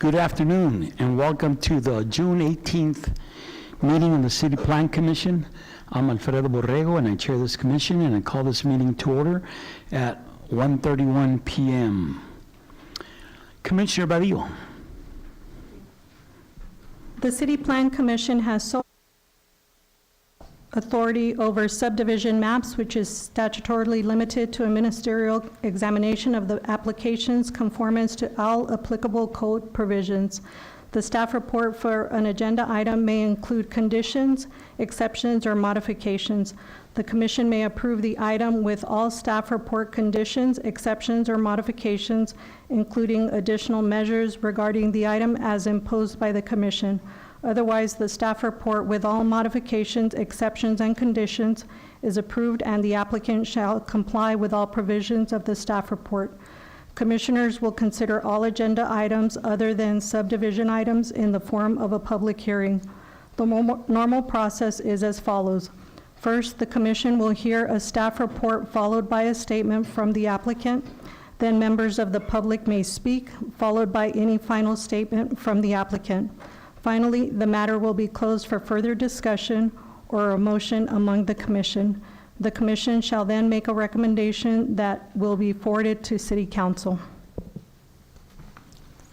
Good afternoon and welcome to the June 18th meeting of the City Plan Commission. I'm Alfredo Borrego and I chair this commission, and I call this meeting to order at 1:31 p.m. Commissioner Badillo. The City Plan Commission has sole authority over subdivision maps, which is statutorily limited to a ministerial examination of the application's conformance to all applicable code provisions. The staff report for an agenda item may include conditions, exceptions, or modifications. The commission may approve the item with all staff report conditions, exceptions, or modifications, including additional measures regarding the item as imposed by the commission. Otherwise, the staff report with all modifications, exceptions, and conditions is approved, and the applicant shall comply with all provisions of the staff report. Commissioners will consider all agenda items other than subdivision items in the form of a public hearing. The normal process is as follows. First, the commission will hear a staff report followed by a statement from the applicant. Then members of the public may speak, followed by any final statement from the applicant. Finally, the matter will be closed for further discussion or a motion among the commission. The commission shall then make a recommendation that will be forwarded to City Council.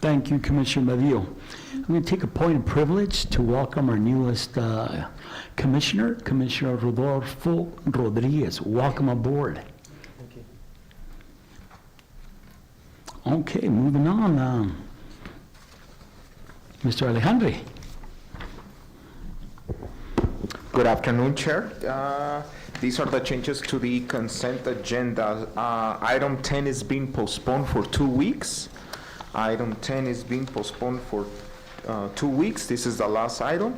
Thank you, Commissioner Badillo. I'm going to take a point of privilege to welcome our newest commissioner, Commissioner Rodolfo Rodriguez. Welcome aboard. Thank you. Okay, moving on. Mr. Alejandre. Good afternoon, Chair. These are the changes to the consent agenda. Item 10 is being postponed for 2 weeks. Item 10 is being postponed for 2 weeks. This is the last item.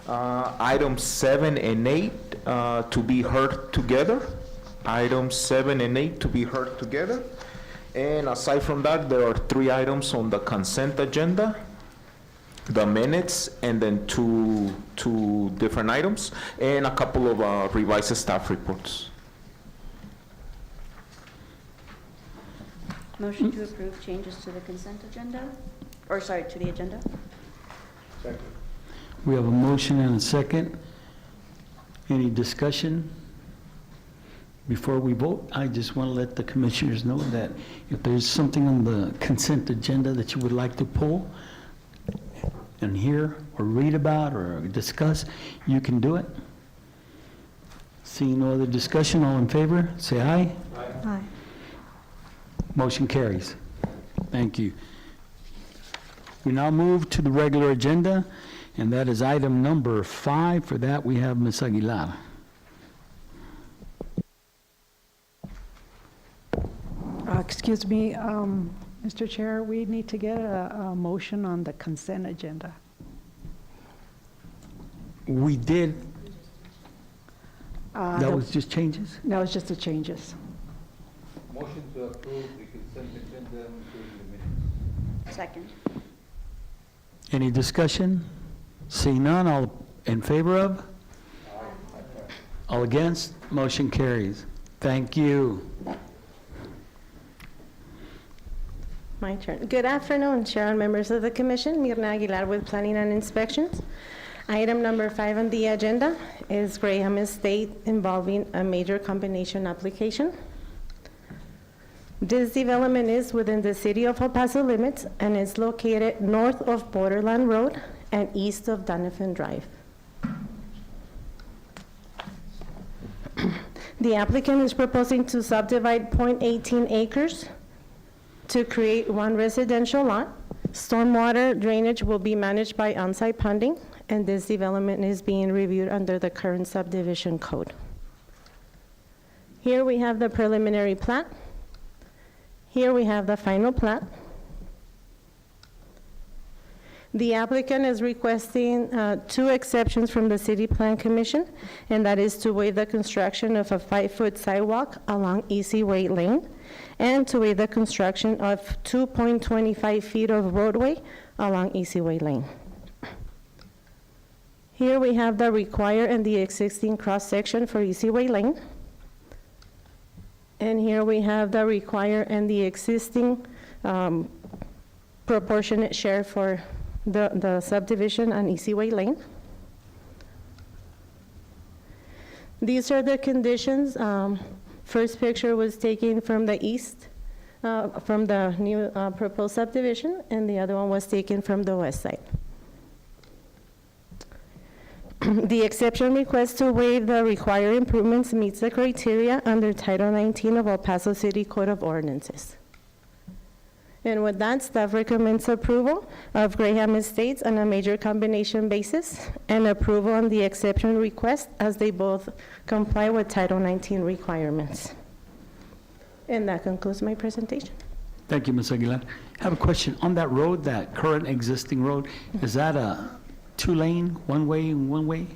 Items 7 and 8 to be heard together. Items 7 and 8 to be heard together. And aside from that, there are 3 items on the consent agenda. The minutes, and then two different items, and a couple of revised staff reports. Motion to approve changes to the consent agenda, or sorry, to the agenda. Second. We have a motion and a second. Any discussion? Before we vote, I just want to let the commissioners know that if there's something on the consent agenda that you would like to pull and hear or read about or discuss, you can do it. Seeing no other discussion, all in favor, say aye. Aye. Motion carries. Thank you. We now move to the regular agenda, and that is item number 5. For that, we have Ms. Aguilar. Excuse me, Mr. Chair, we need to get a motion on the consent agenda. We did, that was just changes? No, it's just the changes. Motion to approve the consent agenda including the minutes. Second. Any discussion? Seeing none, all in favor of? All against? Motion carries. Thank you. My turn. Good afternoon, Chair and members of the Commission. Mirna Aguilar with Planning and Inspections. Item number 5 on the agenda is Graham Estate involving a major combination application. This development is within the City of El Paso limits and is located north of Borderland Road and east of Donovan Drive. The applicant is proposing to subdivide 0.18 acres to create 1 residential lot. Stormwater drainage will be managed by on-site ponding, and this development is being reviewed under the current subdivision code. Here we have the preliminary plat. Here we have the final plat. The applicant is requesting 2 exceptions from the City Plan Commission, and that is to waive the construction of a 5-foot sidewalk along Easy Way Lane, and to waive the construction of 2.25 feet of roadway along Easy Way Lane. Here we have the required and the existing cross-section for Easy Way Lane. And here we have the required and the existing proportionate share for the subdivision on Easy Way Lane. These are the conditions. First picture was taken from the east, from the new proposed subdivision, and the other one was taken from the west side. The exception request to waive the required improvements meets the criteria under Title 19 of El Paso City Code of Ordinances. And with that, staff recommends approval of Graham Estates on a major combination basis and approval on the exception request as they both comply with Title 19 requirements. And that concludes my presentation. Thank you, Ms. Aguilar. I have a question. On that road, that current existing road, is that a two-lane, one-way, and one-way?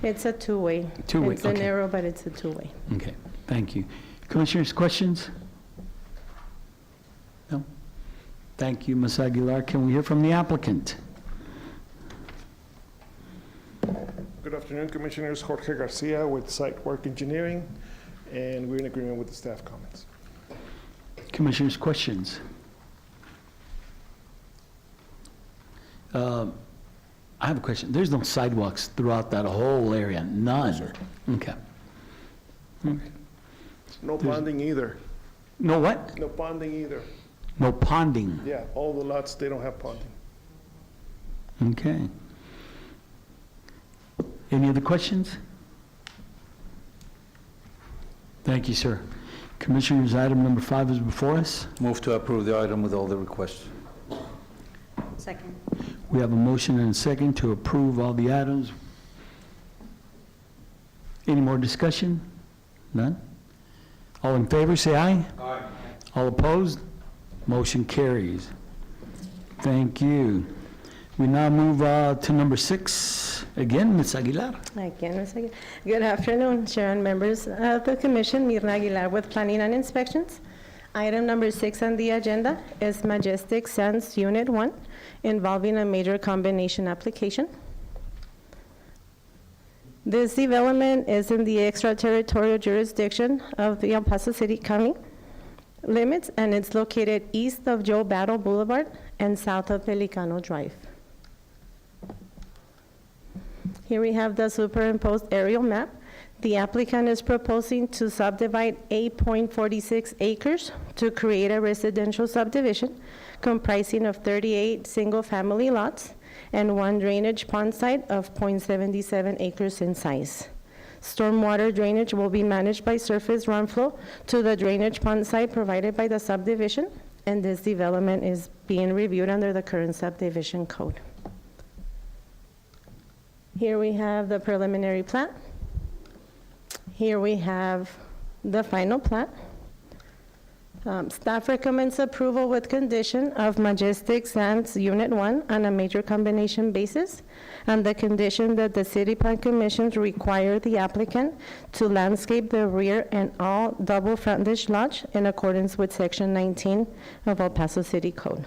It's a two-way. Two-way, It's a okay. narrow, but it's a two-way. Okay, thank you. Commissioners, questions? No? Thank you, Ms. Aguilar. Can we hear from the applicant? Good afternoon, Commissioners. Jorge Garcia with Site Work Engineering, and we're in agreement with the staff comments. Commissioners, questions? I have a question. There's no sidewalks throughout that whole area? None? Okay. Okay. No ponding either. No what? No ponding either. No ponding? Yeah, all the lots, they don't have ponding. Okay. Any other questions? Thank you, sir. Commissioners, item number 5 is before us. Move to approve the item with all the requests. Second. We have a motion and a second to approve all the items. Any more discussion? None? All in favor, say aye. Aye. All opposed? Motion carries. Thank you. We now move to number 6. Again, Ms. Aguilar. Again, Ms. Aguilar. Good afternoon, Chair and members of the Commission. Mirna Aguilar with Planning and Inspections. Item number 6 on the agenda is Majestic Sands Unit 1 involving a major combination application. This development is in the extraterritorial jurisdiction of the El Paso City County limits, and it's located east of Joe Battle Boulevard and south of Pelicano Drive. Here we have the superimposed aerial map. The applicant is proposing to subdivide 8.46 acres to create a residential subdivision comprising of 38 single-family lots and 1 drainage pond site of 0.77 acres in size. Stormwater drainage will be managed by surface run flow to the drainage pond site provided by the subdivision, and this development is being reviewed under the current subdivision code. Here we have the preliminary plat. Here we have the final plat. Staff recommends approval with condition of Majestic Sands Unit 1 on a major combination basis, and the condition that the City Plan Commissions require the applicant to landscape the rear and all double frontage lots in accordance with Section 19 of El Paso City Code.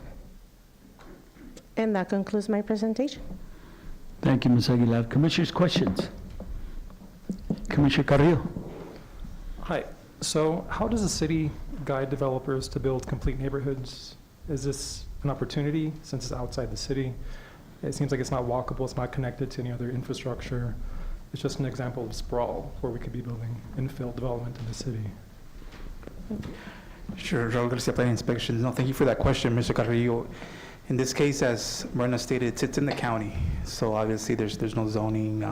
And that concludes my presentation. Thank you, Ms. Aguilar. Commissioners, questions? Commissioner Carrillo. Hi. So how does the city guide developers to build complete neighborhoods? Is this an opportunity since it's outside the city? It seems like it's not walkable, it's not connected to any other infrastructure. It's just an example of sprawl where we could be building infill development in the city. Sure, Raul Garcia, Planning Inspections. No, thank you for that question, Mr. Carrillo. In this case, as Myrna stated, it sits in the county. So obviously there's no zoning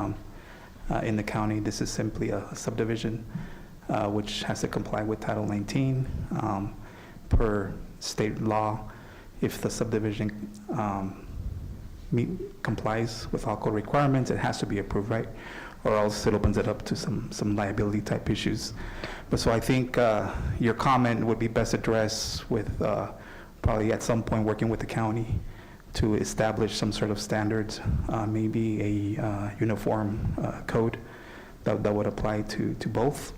in the county. This is simply a subdivision which has to comply with Title 19 per state law. If the subdivision complies with all code requirements, it has to be approved, right? Or else it opens it up to some liability type issues. But so I think your comment would be best addressed with probably at some point working with the county to establish some sort of standards, maybe a uniform code that would apply to both.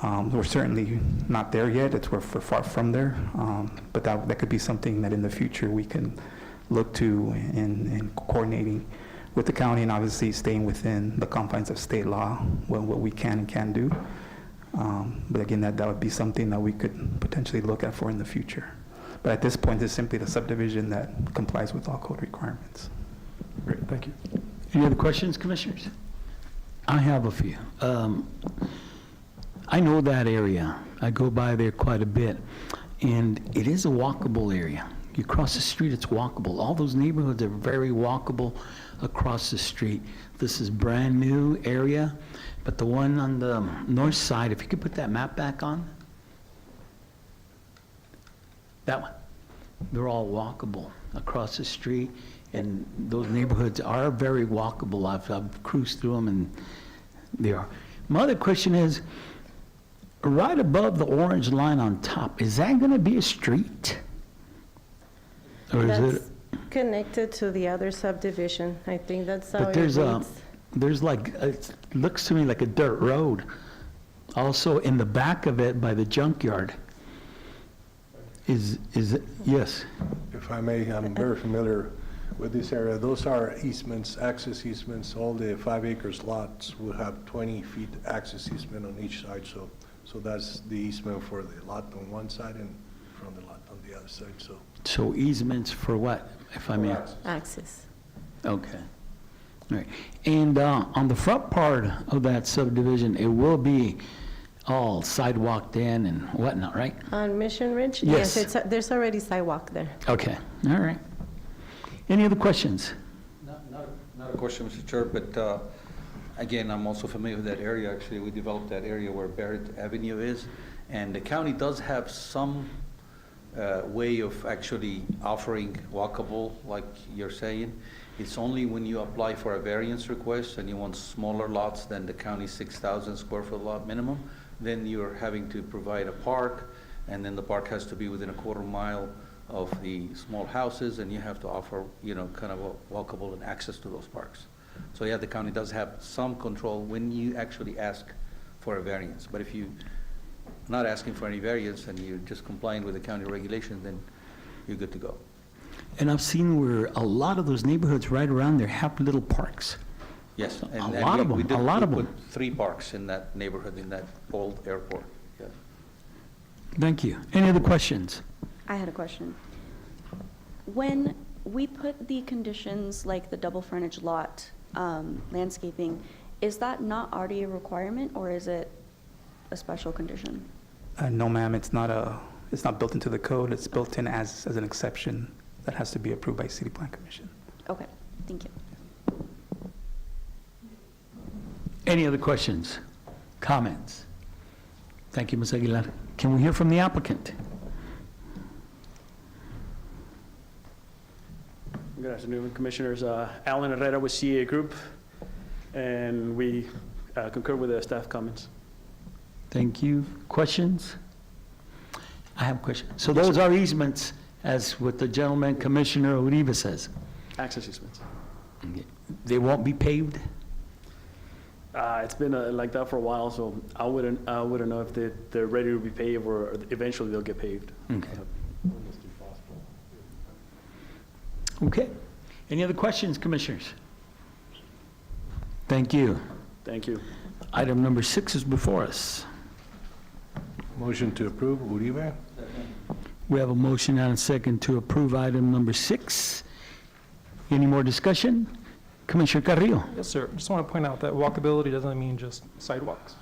We're certainly not there yet. We're far from there, but that could be something that in the future we can look to in coordinating with the county, and obviously staying within the confines of state law, what we can and can't do. But again, that would be something that we could potentially look at for in the future. But at this point, it's simply the subdivision that complies with all code requirements. Great, thank you. Any other questions, commissioners? I have a few. I know that area. I go by there quite a bit, and it is a walkable area. You cross the street, it's walkable. All those neighborhoods are very walkable across the street. This is brand-new area, but the one on the north side, if you could put that map back on. That one. They're all walkable across the street, and those neighborhoods are very walkable. I've cruised through them, and they are. My other question is, right above the orange line on top, is that going to be a street? Or is it? That's connected to the other subdivision. I think that's how But it there's reads. there's like, it looks to me like a dirt road. Also in the back of it by the junkyard. Is it, yes. If I may, I'm very familiar with this area. Those are easements, access easements. All the 5 acres lots will have 20 feet access easement on each side. So that's the easement for the lot on one side and from the lot on the other side, so. So easements for what, if I may? Access. Okay. All right. And on the front part of that subdivision, it will be all sidewalked in and whatnot, right? On Mission Ridge? Yes. There's already sidewalk there. Okay, all right. Any other questions? Not a question, Mr. Chair, but again, I'm also familiar with that area. Actually, we developed that area where Barrett Avenue is, and the county does have some way of actually offering walkable, like you're saying. It's only when you apply for a variance request and you want smaller lots than the county's 6,000 square foot lot minimum, then you're having to provide a park, and then the park has to be within a quarter mile of the small houses, and you have to offer, kind of a walkable and access to those parks. So yeah, the county does have some control when you actually ask for a variance. But if you're not asking for any variance and you're just complying with the county regulations, then you're good to go. And I've seen where a lot of those neighborhoods right around there have little parks. Yes. A lot of them, a lot of them. We put 3 parks in that neighborhood, in that old airport, yes. Thank you. Any other questions? I had a question. When we put the conditions like the double frontage lot, landscaping, is that not already a requirement, or is it a special condition? No, ma'am, it's not built into the code. It's built in as an exception that has to be approved by City Plan Commission. Okay, thank you. Any other questions, comments? Thank you, Ms. Aguilar. Can we hear from the applicant? Good afternoon, Commissioners. Alan Herrera with CA Group, and we concur with the staff comments. Thank you. Questions? I have a question. So those are easements, as what the gentleman, Commissioner Uribe says? Access easements. They won't be paved? It's been like that for a while, so I wouldn't know if they're ready to be paved or eventually they'll get paved. Okay. Okay. Any other questions, Commissioners? Thank you. Thank you. Item number 6 is before us. Motion to approve, Uribe? We have a motion and a second to approve item number 6. Any more discussion? Commissioner Carrillo? Yes, sir. Just want to point out that walkability doesn't mean just sidewalks.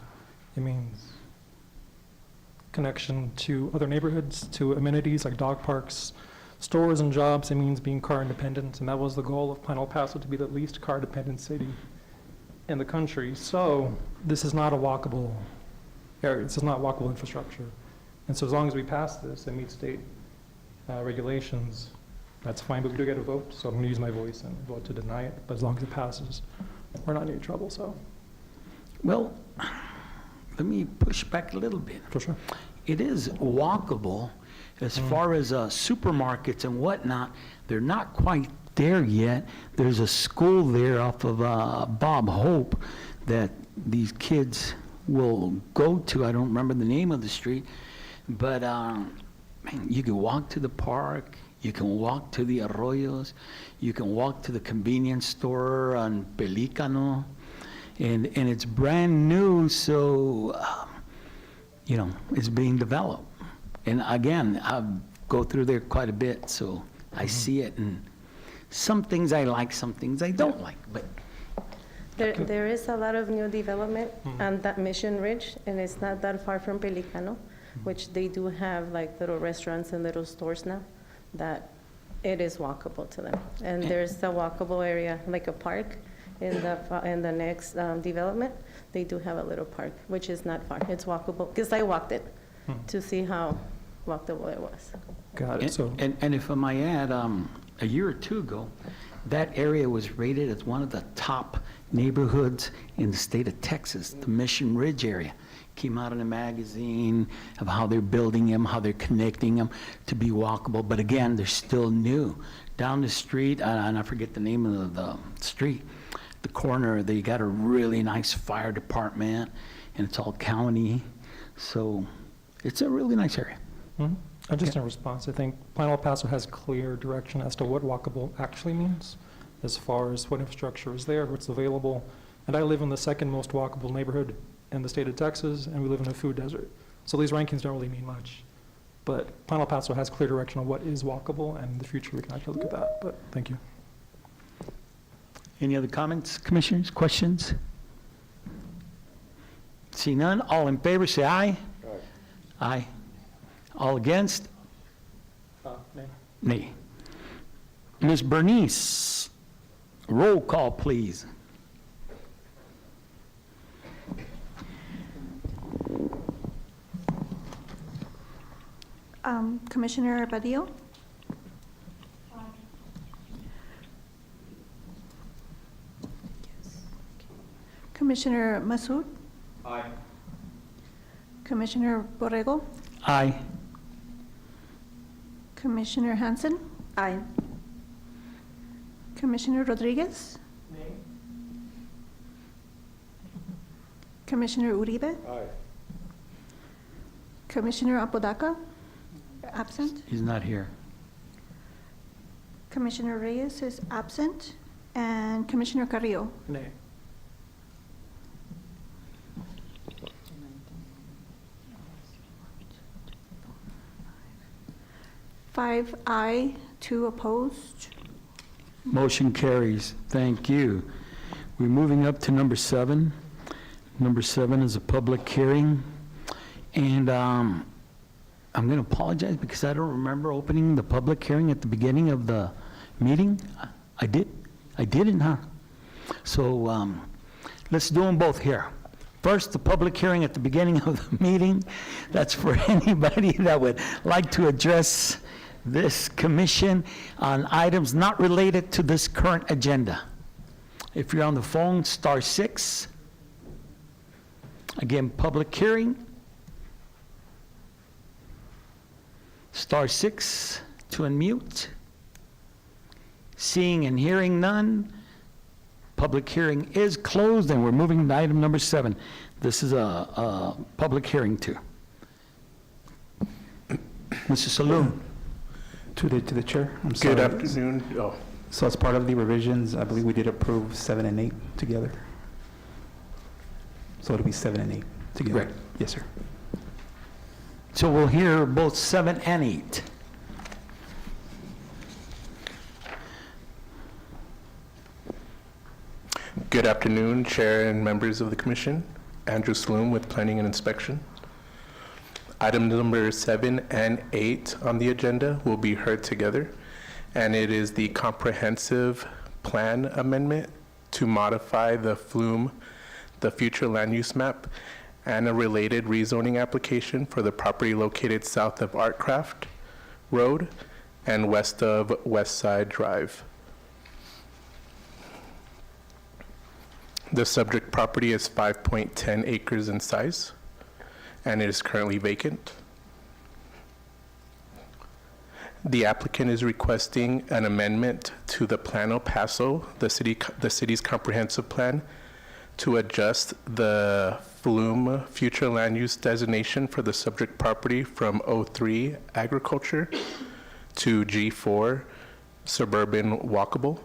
It means connection to other neighborhoods, to amenities like dog parks, stores and jobs. It means being car independent, and that was the goal of Plan El Paso, to be the least car dependent city in the country. So this is not a walkable area. This is not walkable infrastructure. And so as long as we pass this and meet state regulations, that's fine, but we do get a vote, so I'm going to use my voice and vote to deny it. But as long as it passes, we're not in any trouble, so. Well, let me push back a little bit. For sure. It is walkable as far as supermarkets and whatnot. They're not quite there yet. There's a school there off of Bob Hope that these kids will go to. I don't remember the name of the street, but man, you can walk to the park. You can walk to the Arroyos. You can walk to the convenience store on Pelicano. And it's brand new, so, it's being developed. And again, go through there quite a bit, so I see it, and some things I like, some things I don't like, but There is a lot of new development Mm-hmm. on that Mission Ridge, and it's not that far from Pelicano, which they do have like little restaurants and little stores now, that it is walkable to them. And there's a walkable area, like a park, in the next development. They do have a little park, which is not far. It's walkable, because I walked it to see how walkable it was. Got it, so, And if I might add, a year or two ago, that area was rated as one of the top neighborhoods in the state of Texas, the Mission Ridge area. Came out in a magazine of how they're building them, how they're connecting them to be walkable, but again, they're still new. Down the street, and I forget the name of the street, the corner, they got a really nice fire department, and it's all county, so it's a really nice area. mhm. And just in response, I think Plan El Paso has clear direction as to what walkable actually means, as far as what infrastructure is there, what's available. And I live in the second most walkable neighborhood in the state of Texas, and we live in a food desert. So these rankings don't really mean much. But Plan El Paso has clear direction on what is walkable, and in the future, we can actually look at that. But thank you. Any other comments, commissioners, questions? See none, all in favor, say aye. Aye. All against? Nay. Ms. Bernice, roll call, please. Commissioner Badillo? Commissioner Masood? Aye. Commissioner Borrego? Aye. Commissioner Hanson? Aye. Commissioner Rodriguez? Commissioner Uribe? Aye. Commissioner Apodaca? Absent. He's not here. Commissioner Reyes is absent. And Commissioner Carrillo? Nay. Five aye, 2 opposed. Motion carries. Thank you. We're moving up to number 7. Number 7 is a public hearing. And I'm going to apologize because I don't remember opening the public hearing at the beginning of the meeting. I did? I didn't, huh? So let's do them both here. First, the public hearing at the beginning of the meeting. That's for anybody that would like to address this commission on items not related to this current agenda. If you're on the phone, *6. Again, public hearing. *6 to unmute. Seeing and hearing none, public hearing is closed, and we're moving to item number 7. This is a public hearing too. Mr. Saloon. To the chair, I'm sorry. Good afternoon. Oh, So as part of the revisions, I believe we did approve 7 and 8 together. So it'll be 7 and 8 together. Correct. Yes, sir. So we'll hear both 7 and 8. Good afternoon, Chair and members of the Commission. Andrew Sloom with Planning and Inspection. Item number 7 and 8 on the agenda will be heard together, and it is the comprehensive plan amendment to modify the FLUME, the future land use map, and a related rezoning application for the property located south of Artcraft Road and west of West Side Drive. The subject property is 5.10 acres in size, and it is currently vacant. The applicant is requesting an amendment to the Plan El Paso, the city's comprehensive plan, to adjust the FLUME future land use designation for the subject property from O3 agriculture to G4 suburban walkable,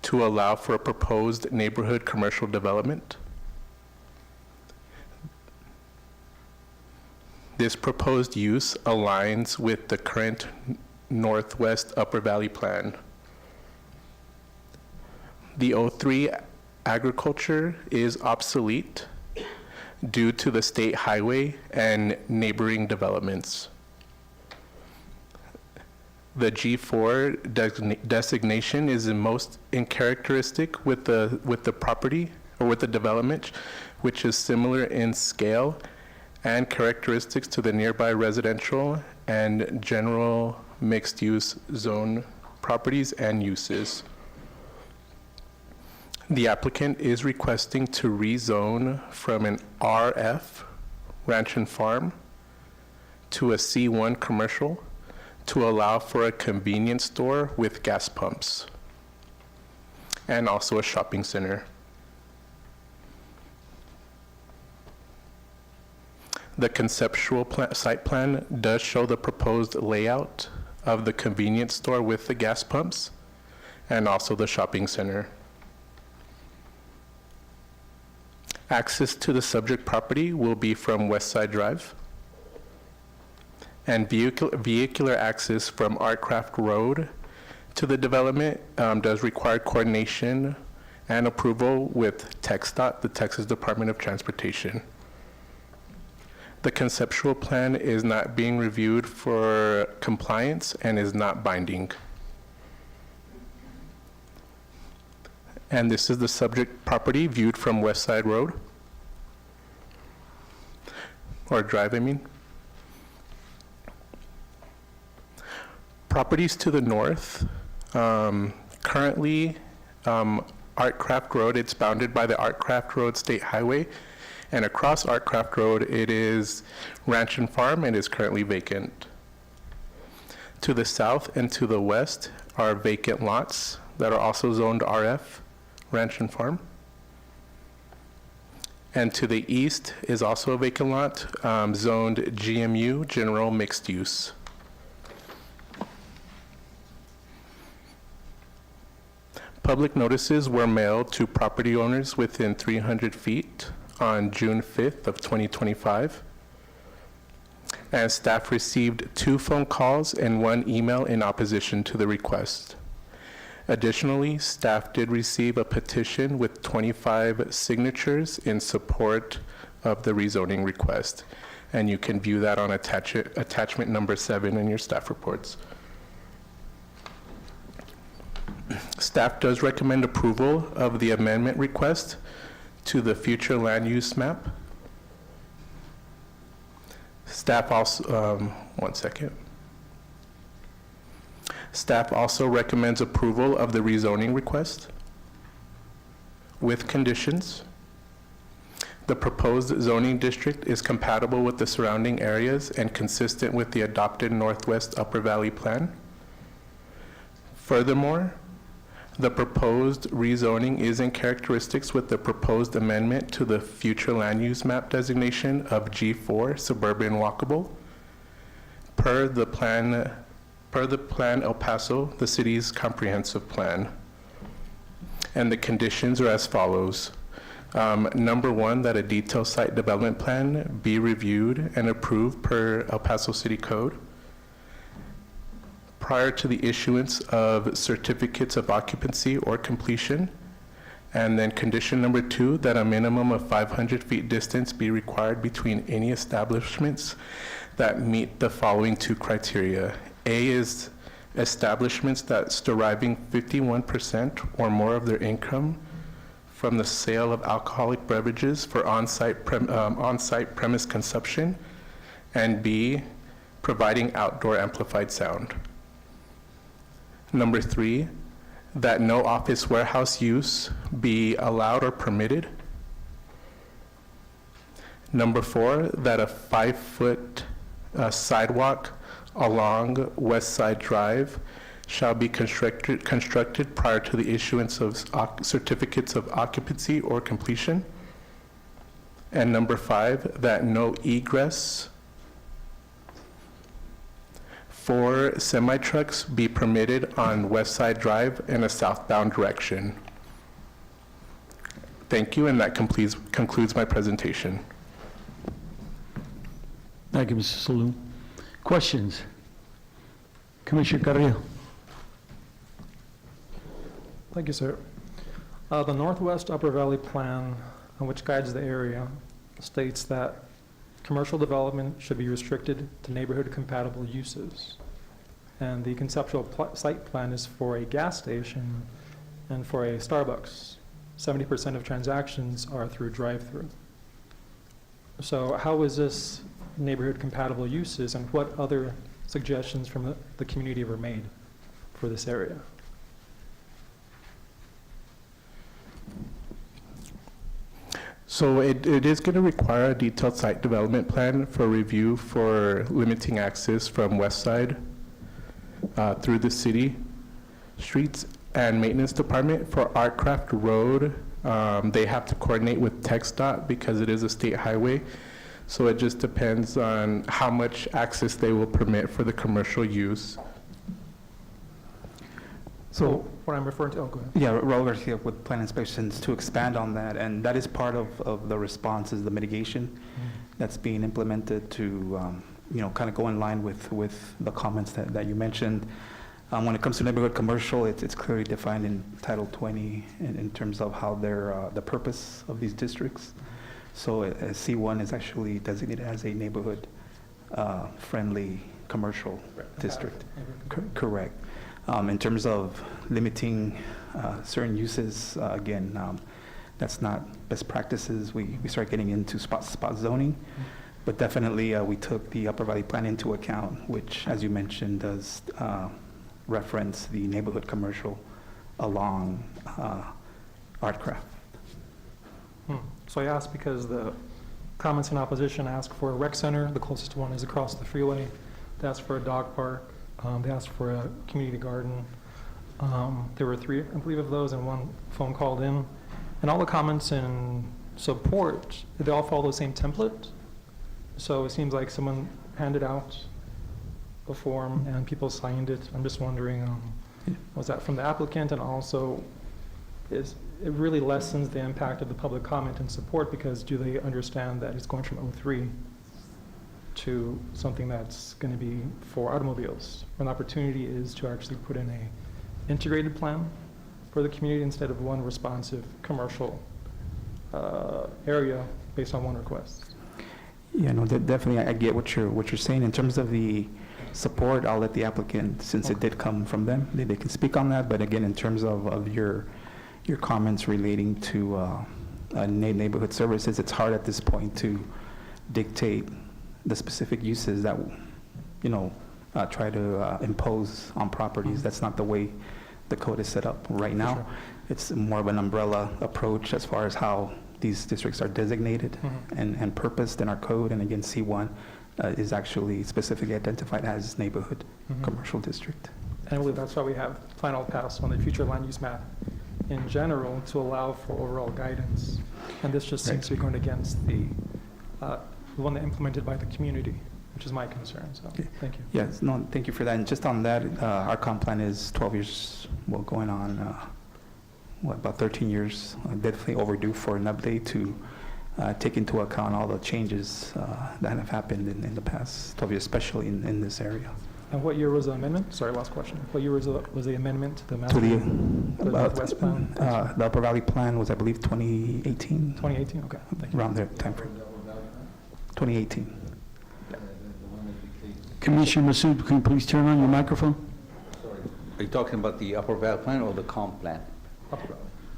to allow for a proposed neighborhood commercial development. This proposed use aligns with the current Northwest Upper Valley Plan. The O3 agriculture is obsolete due to the state highway and neighboring developments. The G4 designation is most characteristic with the property or with the development, which is similar in scale and characteristics to the nearby residential and general mixed-use zone properties and uses. The applicant is requesting to rezone from an RF, Ranch and Farm, to a C1 commercial to allow for a convenience store with gas pumps and also a shopping center. The conceptual site plan does show the proposed layout of the convenience store with the gas pumps and also the shopping center. Access to the subject property will be from West Side Drive, and vehicular access from Artcraft Road to the development does require coordination and approval with TxDOT, the Texas Department of Transportation. The conceptual plan is not being reviewed for compliance and is not binding. And this is the subject property viewed from West Side Road, or Drive, I mean. Properties to the north, currently Artcraft Road, it's bounded by the Artcraft Road State Highway, and across Artcraft Road it is Ranch and Farm and is currently vacant. To the south and to the west are vacant lots that are also zoned RF, Ranch and Farm. And to the east is also a vacant lot, zoned GMU, General Mixed Use. Public notices were mailed to property owners within 300 feet on June 5th of 2025. And staff received 2 phone calls and 1 email in opposition to the request. Additionally, staff did receive a petition with 25 signatures in support of the rezoning request. And you can view that on attachment number 7 in your staff reports. Staff does recommend approval of the amendment request to the future land use map. Staff also, one second. Staff also recommends approval of the rezoning request with conditions. The proposed zoning district is compatible with the surrounding areas and consistent with the adopted Northwest Upper Valley Plan. Furthermore, the proposed rezoning is in characteristics with the proposed amendment to the future land use map designation of G4 suburban walkable per the plan El Paso, the city's comprehensive plan. And the conditions are as follows. Number 1, that a detailed site development plan be reviewed and approved per El Paso City Code prior to the issuance of certificates of occupancy or completion. And then condition number 2, that a minimum of 500 feet distance be required between any establishments that meet the following 2 criteria. A is establishments that's deriving 51% or more of their income from the sale of alcoholic beverages for on-site premise consumption, and B, providing outdoor amplified sound. Number 3, that no office warehouse use be allowed or permitted. Number 4, that a 5-foot sidewalk along West Side Drive shall be constructed prior to the issuance of certificates of occupancy or completion. And number 5, that no egress for semi-trucks be permitted on West Side Drive in a southbound direction. Thank you, and that concludes my presentation. Thank you, Mr. Saloom. Questions? Commissioner Carrillo. Thank you, sir. The Northwest Upper Valley Plan, which guides the area, states that commercial development should be restricted to neighborhood-compatible uses. And the conceptual site plan is for a gas station and for a Starbucks. 70% of transactions are through drive-through. So how is this neighborhood-compatible uses, and what other suggestions from the community were made for this area? So it is going to require a detailed site development plan for review for limiting access from west side through the city streets and maintenance department. For Artcraft Road, they have to coordinate with TxDOT because it is a state highway. So it just depends on how much access they will permit for the commercial use. So what I'm referring to, oh, go ahead. Yeah, Raul Garcia with Plan Inspections, to expand on that, and that is part of the response, is the mitigation that's being implemented to, kind of go in line with the comments that you mentioned. When it comes to neighborhood commercial, it's clearly defined in Title 20 in terms of how the purpose of these districts. So C1 is actually designated as a neighborhood friendly commercial district. Correct. In terms of limiting certain uses, again, that's not best practices. We start getting into spot zoning, but definitely we took the Upper Valley Plan into account, which, as you mentioned, does reference the neighborhood commercial along Artcraft. So I asked because the comments in opposition ask for a rec center. The closest one is across the freeway. They asked for a dog park. They asked for a community garden. There were 3, I believe, of those, and 1 phone called in. And all the comments in support, they all follow the same template. So it seems like someone handed out a form and people signed it. I'm just wondering, was that from the applicant? And also, it really lessens the impact of the public comment and support, because do they understand that it's going from 03 to something that's going to be for automobiles? An opportunity is to actually put in a integrated plan for the community instead of one responsive commercial area based on one request. Yeah, no, definitely, I get what you're saying. In terms of the support, I'll let the applicant, since it did come from them, they can speak on that. But again, in terms of your comments relating to neighborhood services, it's hard at this point to dictate the specific uses that, try to impose on properties. That's not the way the code is set up right now. Sure. It's more of an umbrella approach as far as how these districts are designated and purposed in our code. And again, C1 is actually specifically identified as neighborhood commercial district. And I believe that's why we have final pass on the future land use map in general, to allow for overall guidance. And this just seems to be going against the one that implemented by the community, which is my concern. So thank you. Yes, no, thank you for that. And just on that, our comp plan is 12 years, well, going on, about 13 years. Definitely overdue for an update to take into account all the changes that have happened in the past 12 years, especially in this area. And what year was the amendment? Sorry, last question. What year was the amendment to the To master, the Northwest plan? the Upper Valley Plan was, I believe, 2018, 2018, okay, thank you. around there timeframe. 2018. Commissioner Masood, can you please turn on your microphone? Are you talking about the Upper Valley Plan or the comp plan?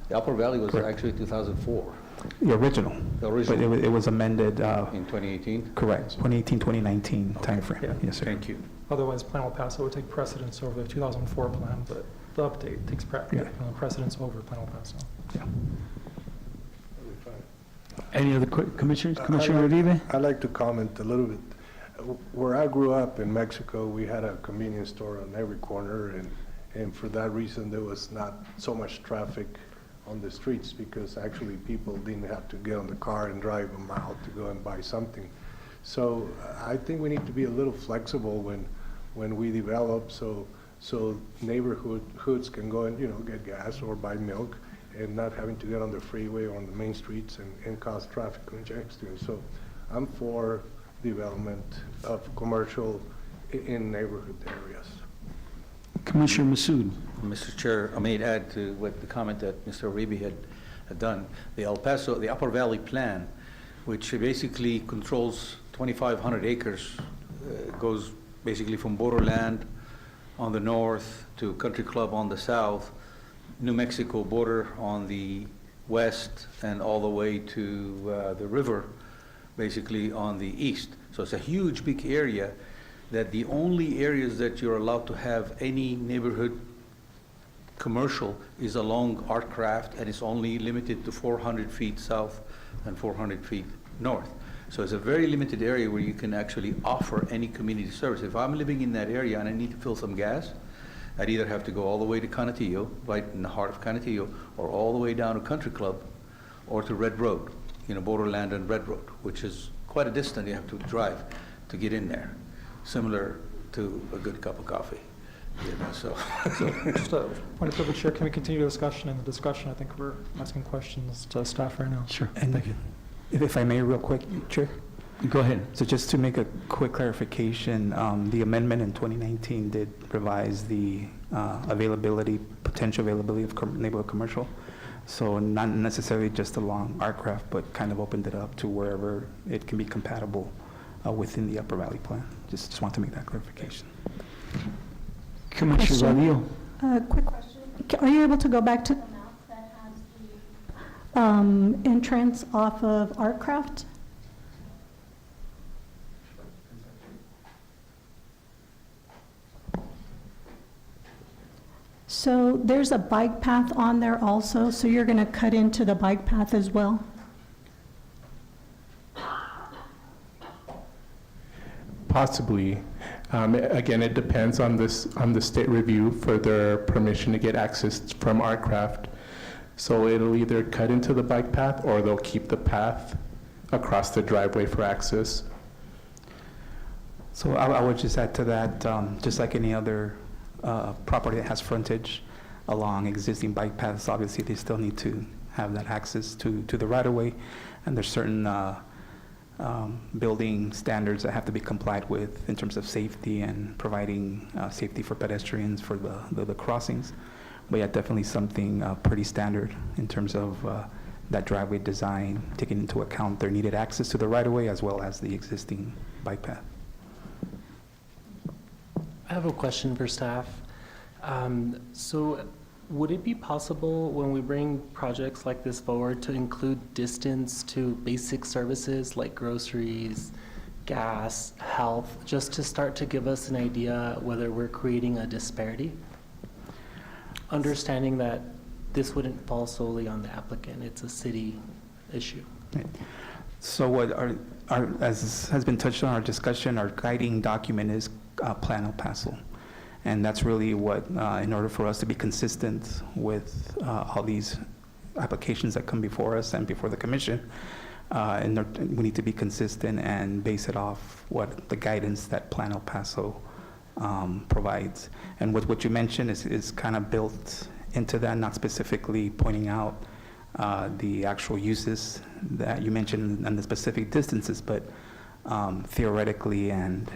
The Upper Valley was Correct. actually 2004, The original. The original. But it was amended, in 2018? correct, 2018, 2019 timeframe. Yeah. Yes, sir. Thank you. Otherwise, plan will pass, it would take precedence over the 2004 plan, but the update takes precedence over plan will pass. So. Yeah. Any other commissioners? Commissioner Uribe? I'd like to comment a little bit. Where I grew up in Mexico, we had a convenience store on every corner, and for that reason, there was not so much traffic on the streets, because actually people didn't have to get on the car and drive a mile to go and buy something. So I think we need to be a little flexible when we develop, so neighborhoods can go and, get gas or buy milk, and not having to get on the freeway or on the main streets and cause traffic congestion. So I'm for development of commercial in neighborhood areas. Commissioner Masood. Mr. Chair, I may add to what the comment that Mr. Uribe had done. The El Paso, the Upper Valley Plan, which basically controls 2,500 acres, goes basically from borderland on the north to Country Club on the south, New Mexico border on the west, and all the way to the river, basically on the east. So it's a huge, big area that the only areas that you're allowed to have any neighborhood commercial is along Artcraft, and it's only limited to 400 feet south and 400 feet north. So it's a very limited area where you can actually offer any community service. If I'm living in that area and I need to fill some gas, I'd either have to go all the way to Canutillo, right in the heart of Canutillo, or all the way down to Country Club, or to Red Road, borderland and Red Road, which is quite a distance you have to drive to get in there, similar to a good cup of coffee. So Just a point of privilege, Chair, can we continue the discussion? In the discussion, I think we're asking questions to staff right now. Sure. And Thank you. if I may, real quick, Chair? Go ahead. So just to make a quick clarification, the amendment in 2019 did revise the potential availability of neighborhood commercial. So not necessarily just along Artcraft, but kind of opened it up to wherever it can be compatible within the Upper Valley Plan. Just want to make that clarification. Commissioner Rodillo. Quick question. Are you able to go back to the map that has the entrance off of Artcraft? So there's a bike path on there also, so you're going to cut into the bike path as well? Possibly. Again, it depends on the state review for their permission to get access from Artcraft. So it'll either cut into the bike path or they'll keep the path across the driveway for access. So I would just add to that, just like any other property that has frontage along existing bike paths, obviously they still need to have that access to the right-of-way, and there's certain building standards that have to be complied with in terms of safety and providing safety for pedestrians for the crossings. But yeah, definitely something pretty standard in terms of that driveway design, taking into account their needed access to the right-of-way as well as the existing bike path. I have a question for staff. So would it be possible when we bring projects like this forward to include distance to basic services like groceries, gas, health, just to start to give us an idea whether we're creating a disparity? Understanding that this wouldn't fall solely on the applicant, it's a city issue. Right. So what as has been touched on our discussion, our guiding document is Plan El Paso. And that's really what, in order for us to be consistent with all these applications that come before us and before the commission, we need to be consistent and base it off what the guidance that Plan El Paso provides. And what you mentioned is kind of built into that, not specifically pointing out the actual uses that you mentioned and the specific distances, but theoretically and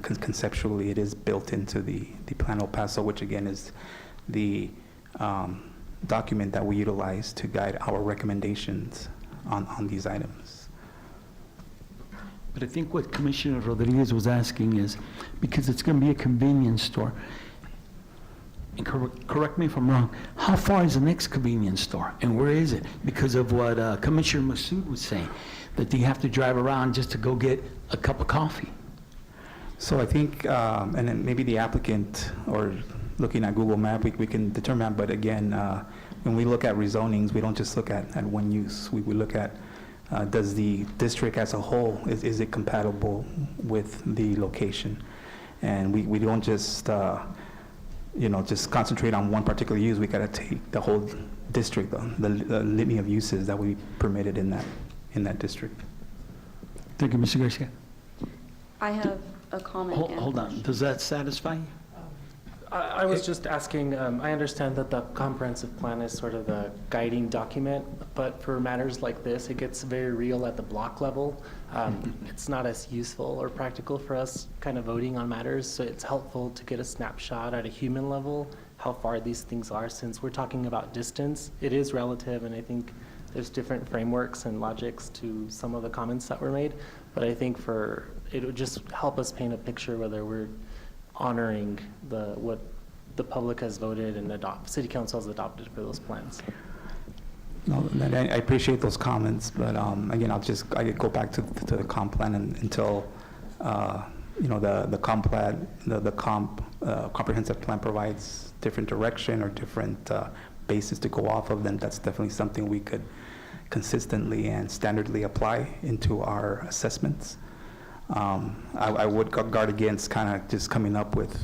conceptually, it is built into the Plan El Paso, which again is the document that we utilize to guide our recommendations on these items. But I think what Commissioner Rodriguez was asking is, because it's going to be a convenience store, and correct me if I'm wrong, how far is the next convenience store, and where is it? Because of what Commissioner Masood was saying, that you have to drive around just to go get a cup of coffee. So I think, and then maybe the applicant, or looking at Google Map, we can determine, but again, when we look at rezonings, we don't just look at one use. We look at, does the district as a whole, is it compatible with the location? And we don't just, just concentrate on one particular use. We got to take the whole district, the litany of uses that we permitted in that district. Thank you, Mr. Garcia. I have a comment. and Hold on, question. does that satisfy you? I was just asking, I understand that the comprehensive plan is sort of the guiding document, but for matters like this, it gets very real at the block level. It's not as useful or practical for us kind of voting on matters, so it's helpful to get a snapshot at a human level, how far these things are, since we're talking about distance. It is relative, and I think there's different frameworks and logics to some of the comments that were made, but I think it would just help us paint a picture whether we're honoring what the public has voted and city council has adopted for those plans. No, and I appreciate those comments, but again, I could go back to the comp plan until the comprehensive plan provides different direction or different basis to go off of. Then that's definitely something we could consistently and standardly apply into our assessments. I would guard against kind of just coming up with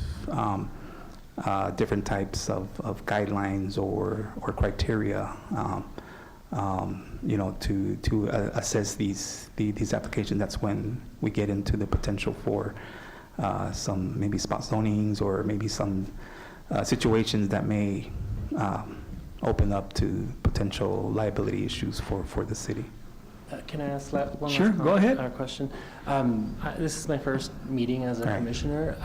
different types of guidelines or criteria, to assess these applications. That's when we get into the potential for some maybe spot zonings or maybe some situations that may open up to potential liability issues for the city. Can I ask one Sure, last go ahead. question? This is my first meeting as a Right. commissioner.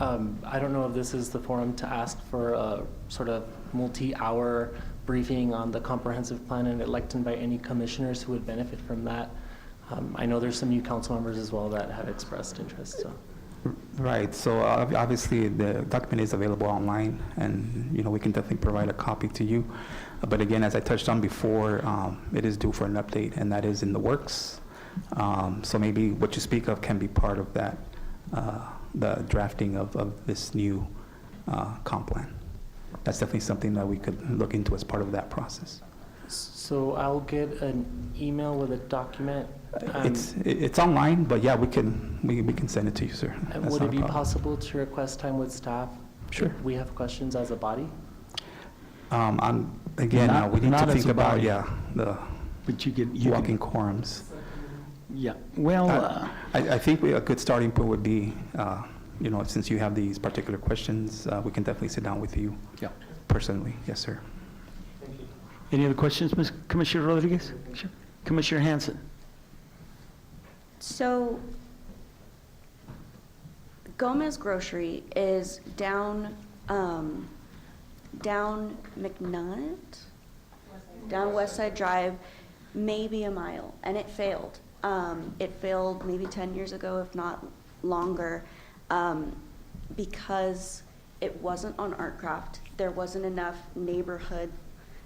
I don't know if this is the forum to ask for a sort of multi-hour briefing on the comprehensive plan and electing by any commissioners who would benefit from that. I know there's some new council members as well that have expressed interest, so. Right, so obviously the document is available online, and we can definitely provide a copy to you. But again, as I touched on before, it is due for an update, and that is in the works. So maybe what you speak of can be part of that, the drafting of this new comp plan. That's definitely something that we could look into as part of that process. So I'll get an email with a document. It's online, but yeah, we can send it to you, sir. And That's would not it a be problem. possible to request time with staff? Sure. If we have questions as a body? Again, we need Not to as think a about, body. the But you can, walking quorums. yeah, well, I think a good starting point would be, since you have these particular questions, we can definitely sit down with you. Yeah. Personally, yes, sir. any other questions, Ms. Commissioner Rodriguez? Sure. Commissioner Hanson? So Gomez Grocery is down McNutt, down West Side Drive, maybe a mile, and it failed. It failed maybe 10 years ago, if not longer, because it wasn't on Artcraft. There wasn't enough neighborhood,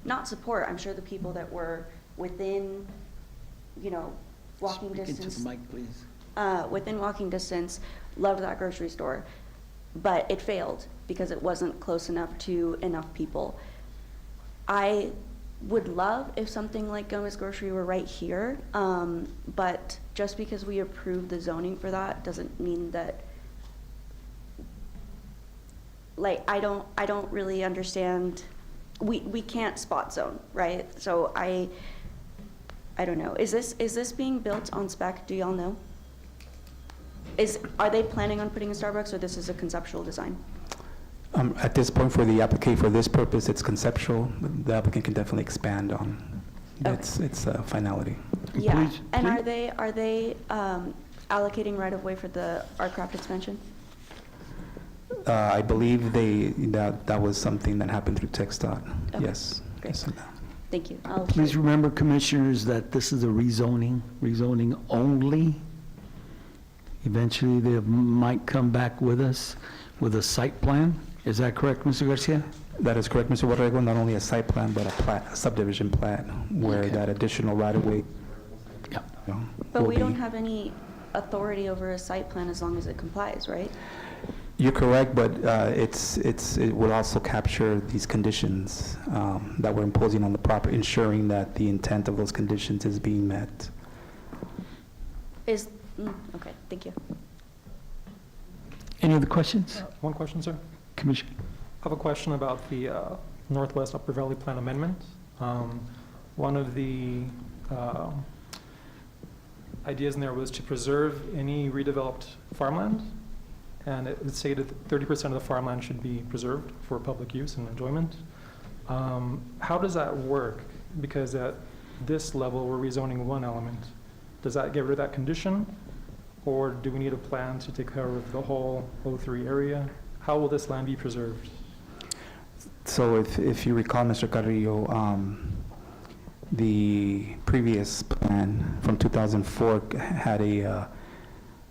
not support. I'm sure the people that were within, walking Speak into distance. the mic, please. Within walking distance, loved that grocery store, but it failed because it wasn't close enough to enough people. I would love if something like Gomez Grocery were right here, but just because we approved the zoning for that doesn't mean that, I don't really understand. We can't spot zone, right? So I don't know. Is this being built on spec? Do y'all know? Are they planning on putting a Starbucks, or this is a conceptual design? At this point, for the applicant, for this purpose, it's conceptual. The applicant can definitely expand on its finality. Yeah, Please- and please- are they allocating right-of-way for the Artcraft expansion? I believe that was something that happened through TxDOT. Okay, Yes. great. Yes, Thank you. Please remember, commissioners, that this is a rezoning only. Eventually, they might come back with us with a site plan. Is that correct, Mr. Garcia? That is correct, Mr. Borrego. Not only a site plan, but a subdivision plan where Okay. that additional right-of-way. Yeah. But will we don't be- have any authority over a site plan as long as it complies, right? You're correct, but it will also capture these conditions that we're imposing on the property, ensuring that the intent of those conditions is being met. Okay, thank you. Any other questions? One question, sir. Commissioner? I have a question about the Northwest Upper Valley Plan Amendment. One of the ideas in there was to preserve any redeveloped farmland and it stated that 30% of the farmland should be preserved for public use and enjoyment. How does that work? Because at this level, we're rezoning one element. Does that get rid of that condition? Or do we need a plan to take care of the whole O3 area? How will this land be preserved? So if you recall, Mr. Carrillo, the previous plan from 2004 had a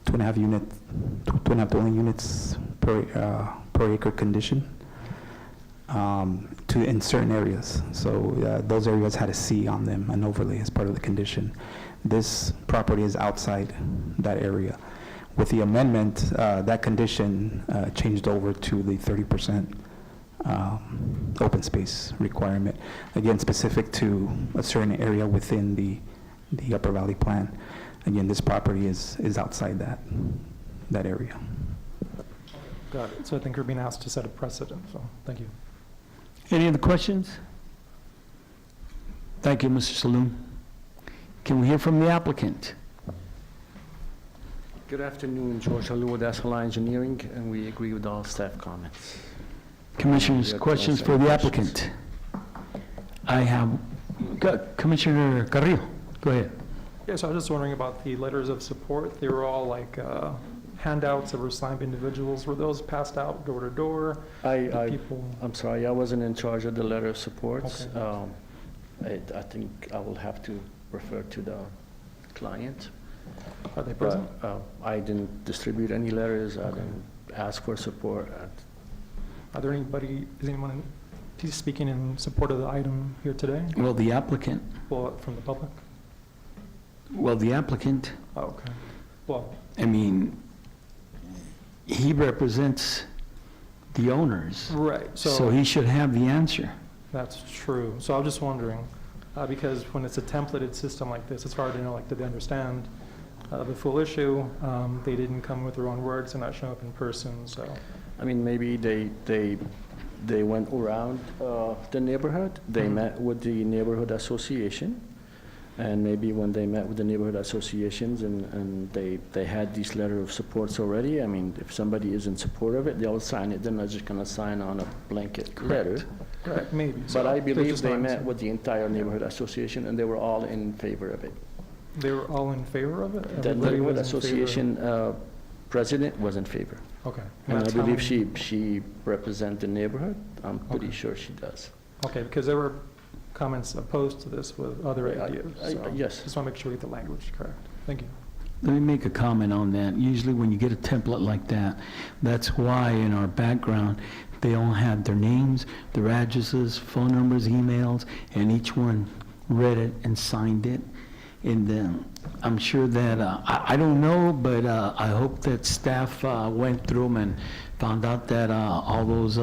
2.5 dwelling units per acre condition in certain areas. So those areas had a C on them, an overlay as part of the condition. This property is outside that area. With the amendment, that condition changed over to the 30% open space requirement, again, specific to a certain area within the Upper Valley Plan. Again, this property is outside that area. Got it. So I think we're being asked to set a precedent, so thank you. Any other questions? Thank you, Mr. Saloom. Can we hear from the applicant? Good afternoon, George Alou with SLI Engineering, and we agree with all staff comments. Commissioners, questions for the applicant? I have, Commissioner Carrillo, go ahead. Yeah, so I was just wondering about the letters of support. They were all like handouts that were signed by individuals. Were those passed out door to door? I'm sorry, I wasn't in charge of the letter of support. Okay. I think I will have to refer to the client. Are they present? I didn't distribute any letters. I didn't ask for support. Are there anybody, is anyone speaking in support of the item here today? Well, the applicant. Well, from the public? Well, the applicant, Oh, okay. Well, I mean, he represents the owners. right, So he should have the answer. that's true. So I was just wondering, because when it's a templated system like this, it's hard to know, like, did they understand the full issue? They didn't come with their own words, they're not showing up in person, so. I mean, maybe they went around the neighborhood. They met with the neighborhood association. And maybe when they met with the neighborhood associations and they had these letter of supports already, I mean, if somebody is in support of it, they'll sign it. They're not just gonna sign on a blanket letter. Correct, maybe. But So I they're believe just they not- met with the entire neighborhood association and they were all in favor of it. They were all in favor of it? The Everybody neighborhood was in favor? association president was in favor. Okay. And I that's how believe many- she represents the neighborhood. I'm pretty sure she does. Okay, because there were comments opposed to this with other Yeah, ideas. so yes. Just want to make sure we get the language correct. Thank you. Let me make a comment on that. Usually when you get a template like that, that's why in our background, they all had their names, their addresses, phone numbers, emails, and each one read it and signed it. And I'm sure that, I don't know, but I hope that staff went through them and found out that all those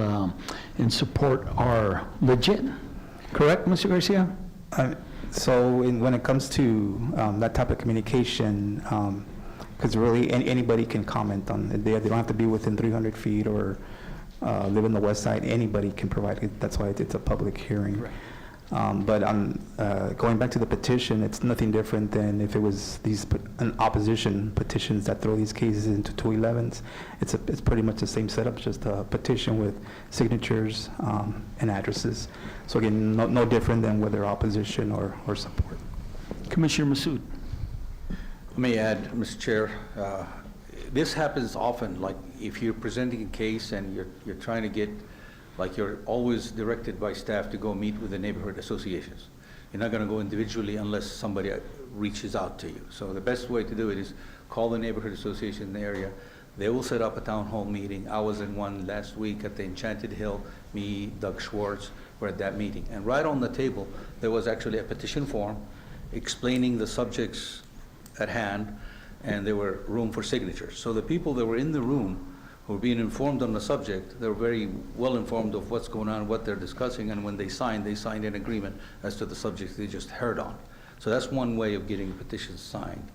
in support are legit. Correct, Mr. Garcia? So when it comes to that type of communication, because really anybody can comment on it. They don't have to be within 300 feet or live in the west side. Anybody can provide it. That's why it's a public hearing. Right. But going back to the petition, it's nothing different than if it was these opposition petitions that throw these cases into 211s. It's pretty much the same setup, just a petition with signatures and addresses. So again, no different than whether opposition or support. Commissioner Massoud. Let me add, Mr. Chair, this happens often, like if you're presenting a case and you're trying to get, like you're always directed by staff to go meet with the neighborhood associations. You're not going to go individually unless somebody reaches out to you. So the best way to do it is call the neighborhood association in the area. They will set up a town hall meeting. I was in one last week at the Enchanted Hill. Me, Doug Schwartz were at that meeting. And right on the table, there was actually a petition form explaining the subjects at hand, and there were room for signatures. So the people that were in the room who were being informed on the subject, they were very well informed of what's going on, what they're discussing, and when they signed in agreement as to the subjects they just heard on. So that's one way of getting petitions signed.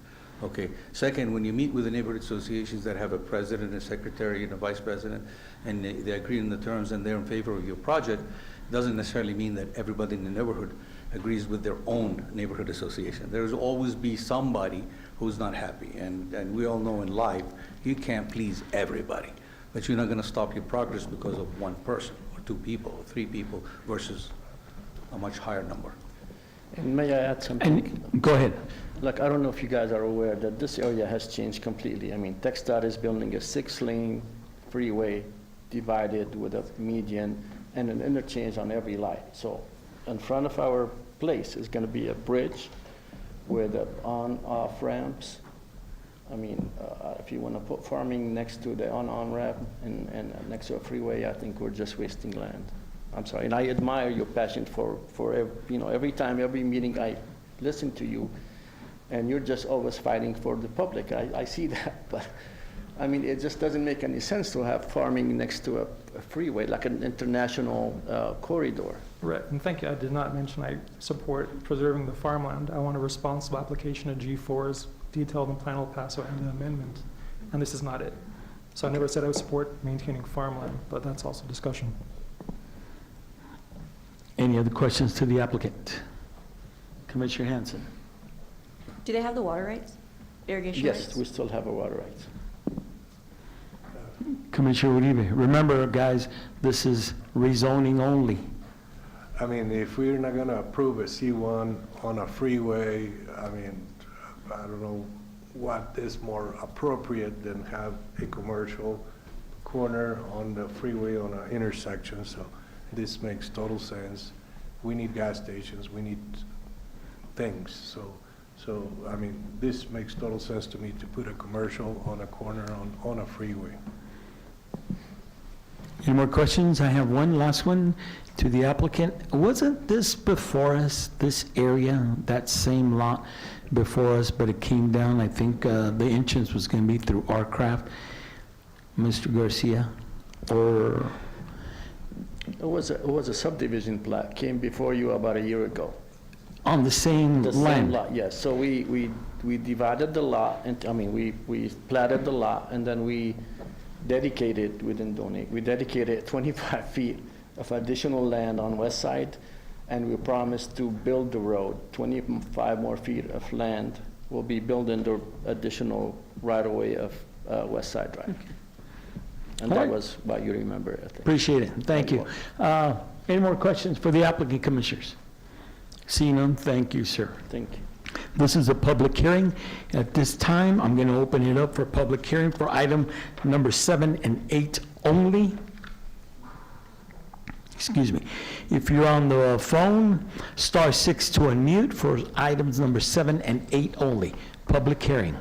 Okay. Second, when you meet with the neighborhood associations that have a president, a secretary, and a vice president, and they agree on the terms and they're in favor of your project, it doesn't necessarily mean that everybody in the neighborhood agrees with their own neighborhood association. There's always be somebody who's not happy, and we all know in life, you can't please everybody. but you're not gonna stop your progress because of one person, or two people, or three people, versus a much higher number. And may I add something? And, go ahead. Like, I don't know if you guys are aware that this area has changed completely. I mean, TxDOT is building a 6-lane freeway divided with a median and an interchange on every light. So in front of our place is gonna be a bridge with on-off ramps. I mean, if you wanna put farming next to the on ramp and next to a freeway, I think we're just wasting land. I'm sorry, and I admire your passion for every time, every meeting I listen to you, and you're just always fighting for the public. I see that, but I mean, it just doesn't make any sense to have farming next to a freeway, like an international corridor. Right, and thank you. I did not mention I support preserving the farmland. I want a responsible application of G4s detailed in Plan El Paso and an amendment, and this is not it. So I never said I would support maintaining farmland, but that's also discussion. Any other questions to the applicant? Commissioner Hanson. Do they have the water rights? Irrigation rights? Yes, we still have our water rights. Commissioner Uribe. Remember, guys, this is rezoning only. I mean, if we're not gonna approve a C1 on a freeway, I mean, I don't know what is more appropriate than have a commercial corner on the freeway on an intersection, so this makes total sense. We need gas stations, we need things, so I mean, this makes total sense to me to put a commercial on a corner on a freeway. Any more questions? I have one last one to the applicant. Wasn't this before us, this area, that same lot before us, but it came down, I think the entrance was going to be through Artcraft, Mr. Garcia, or? It was a subdivision plat, came before you about a year ago. On the same The land? same lot, yes. So we divided the lot, and, I mean, we platted the lot, and then we dedicated, we didn't donate, we dedicated 25 feet of additional land on west side, and we promised to build the road. 25 more feet of land will be built in the additional right-of-way of West Side Drive. Okay. And All that right. was what you remember, I think. Appreciate it. Thank you. Any more questions for the applicant, commissioners? Seeing none, thank you, sir. Thank you. This is a public hearing. At this time, I'm going to open it up for public hearing for item number 7 and 8 only. Excuse me. If you're on the phone, star 6 to unmute for items number 7 and 8 only. Public hearing.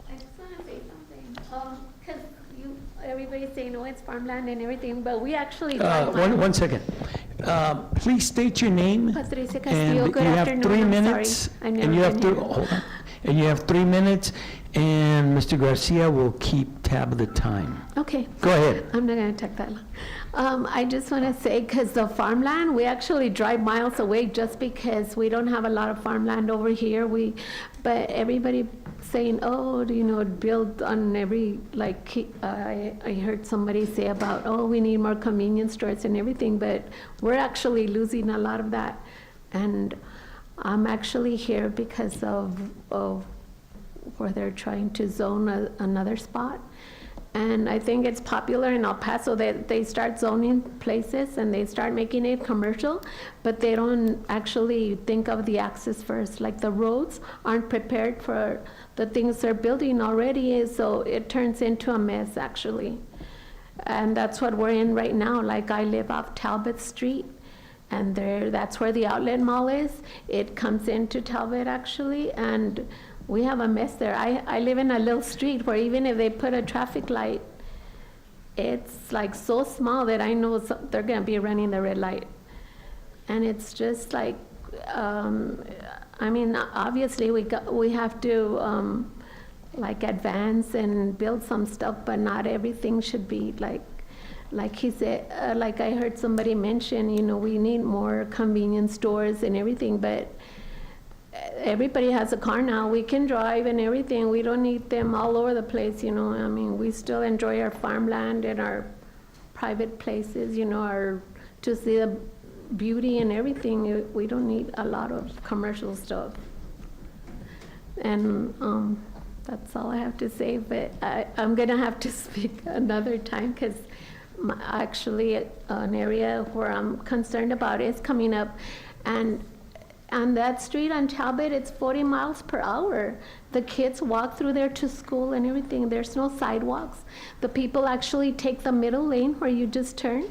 I just want to say something, because everybody's saying, oh, it's farmland and everything, but we actually. One second. Please state your name. Patricia And Castillo, good you have afternoon. 3 I'm minutes. sorry. I've And never you have been to, here. hold on. And you have 3 minutes, and Mr. Garcia will keep tab of the time. Okay. Go ahead. I'm not going to take that long. I just want to say, because the farmland, we actually drive miles away just because we don't have a lot of farmland over here. But everybody saying, oh, build on every, like, I heard somebody say about, oh, we need more convenience stores and everything, but we're actually losing a lot of that. And I'm actually here because of where they're trying to zone another spot. And I think it's popular in El Paso that they start zoning places and they start making it commercial, but they don't actually think of the access first. Like the roads aren't prepared for the things they're building already, so it turns into a mess actually. And that's what we're in right now. Like I live off Talbot Street, and that's where the outlet mall is. It comes into Talbot actually, and we have a mess there. I live in a little street where even if they put a traffic light, it's like so small that I know they're gonna be running the red light. And it's just like, I mean, obviously we have to like advance and build some stuff, but not everything should be like he said, like I heard somebody mention, we need more convenience stores and everything, but everybody has a car now. We can drive and everything. We don't need them all over the place, I mean, we still enjoy our farmland and our private places, to see the beauty and everything. We don't need a lot of commercial stuff. And That's all I have to say, but I'm going to have to speak another time because actually an area where I'm concerned about is coming up. And on that street on Talbot, it's 40 miles per hour. The kids walk through there to school and everything. There's no sidewalks. The people actually take the middle lane where you just turn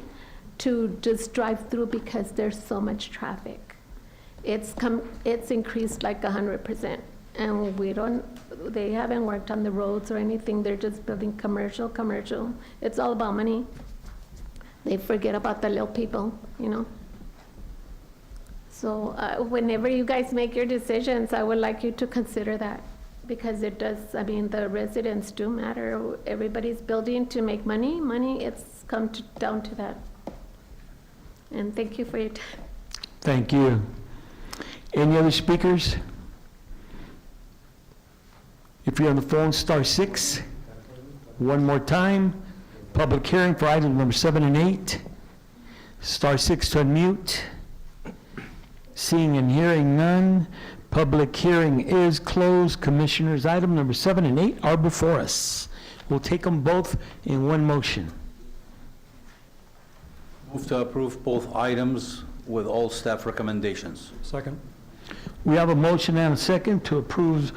to just drive through because there's so much traffic. It's increased like 100%. And they haven't worked on the roads or anything. They're just building commercial. It's all about money. They forget about the little people, you know? So whenever you guys make your decisions, I would like you to consider that because it does, I mean, the residents do matter. Everybody's building to make money. It's come down to that. And thank you for your time. Thank you. Any other speakers? If you're on the phone, star 6. One more time. Public hearing for items number 7 and 8. Star 6 to unmute. Seeing and hearing none, public hearing is closed. Commissioners, item number 7 and 8 are before us. We'll take them both in one motion. Move to approve both items with all staff recommendations. Second. We have a motion and a second to approve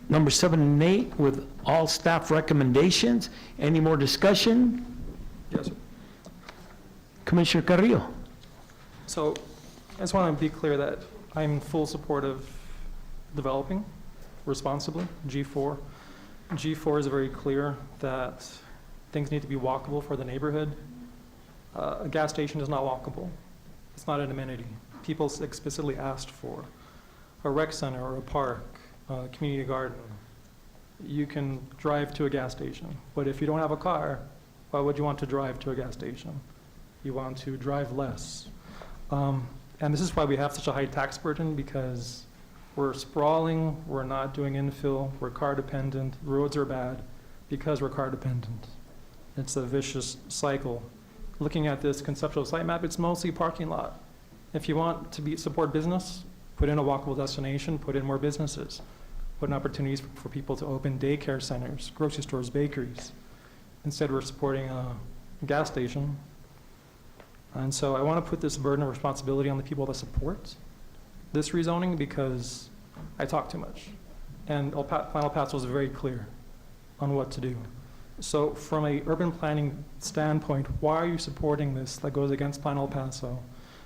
number 7 and 8 with all staff recommendations. Any more discussion? Yes, sir. Commissioner Carrillo. So I just want to be clear that I'm in full support of developing responsibly, G4. G4 is very clear that things need to be walkable for the neighborhood. A gas station is not walkable. It's not an amenity. People explicitly asked for a rec center or a park, a community garden. You can drive to a gas station, but if you don't have a car, why would you want to drive to a gas station? You want to drive less. And this is why we have such a high tax burden, because we're sprawling, we're not doing infill, we're car dependent, roads are bad because we're car dependent. It's a vicious cycle. Looking at this conceptual site map, it's mostly parking lot. If you want to support business, put in a walkable destination, put in more businesses, put in opportunities for people to open daycare centers, grocery stores, bakeries. Instead, we're supporting a gas station. And so I want to put this burden of responsibility on the people that support this rezoning because I talk too much. And Plan El Paso was very clear on what to do. So from a urban planning standpoint, why are you supporting this that goes against Plan El Paso,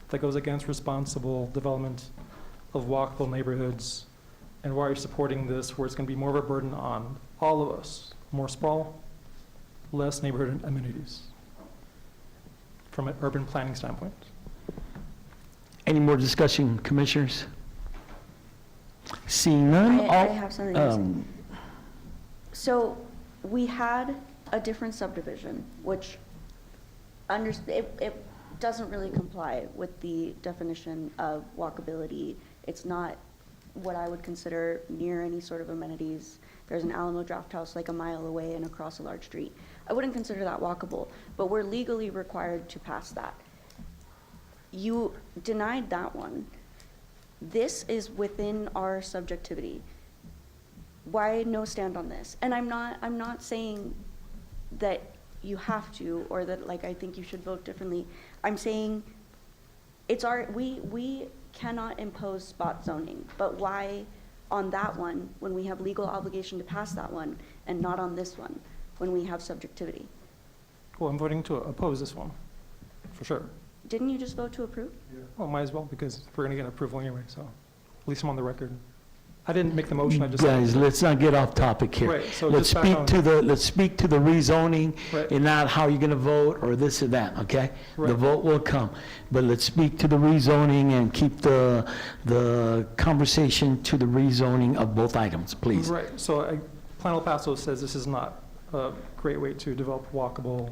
that goes against responsible development of walkable neighborhoods? And why are you supporting this where it's going to be more of a burden on all of us? More sprawl, less neighborhood amenities from an urban planning standpoint. Any more discussion, commissioners? Seeing none, I have something to say. So we had a different subdivision, which it doesn't really comply with the definition of walkability. It's not what I would consider near any sort of amenities. There's an Alamo Draft House like a mile away and across a large street. I wouldn't consider that walkable, but we're legally required to pass that. You denied that one. This is within our subjectivity. Why no stand on this? And I'm not saying that you have to, or that like I think you should vote differently. I'm saying we cannot impose spot zoning, but why on that one when we have legal obligation to pass that one and not on this one when we have subjectivity? Well, I'm voting to oppose this one, for sure. Didn't you just vote to approve? Well, might as well, because we're going to get approval anyway, so at least I'm on the record. I didn't make the motion, I just. Guys, let's not get off topic here. Right, so Let's just back speak on- to the rezoning Right. and not how you're going to vote or this or that, okay? The Right. vote will come, but let's speak to the rezoning and keep the conversation to the rezoning of both items, please. Right, so Plan El Paso says this is not a great way to develop walkable,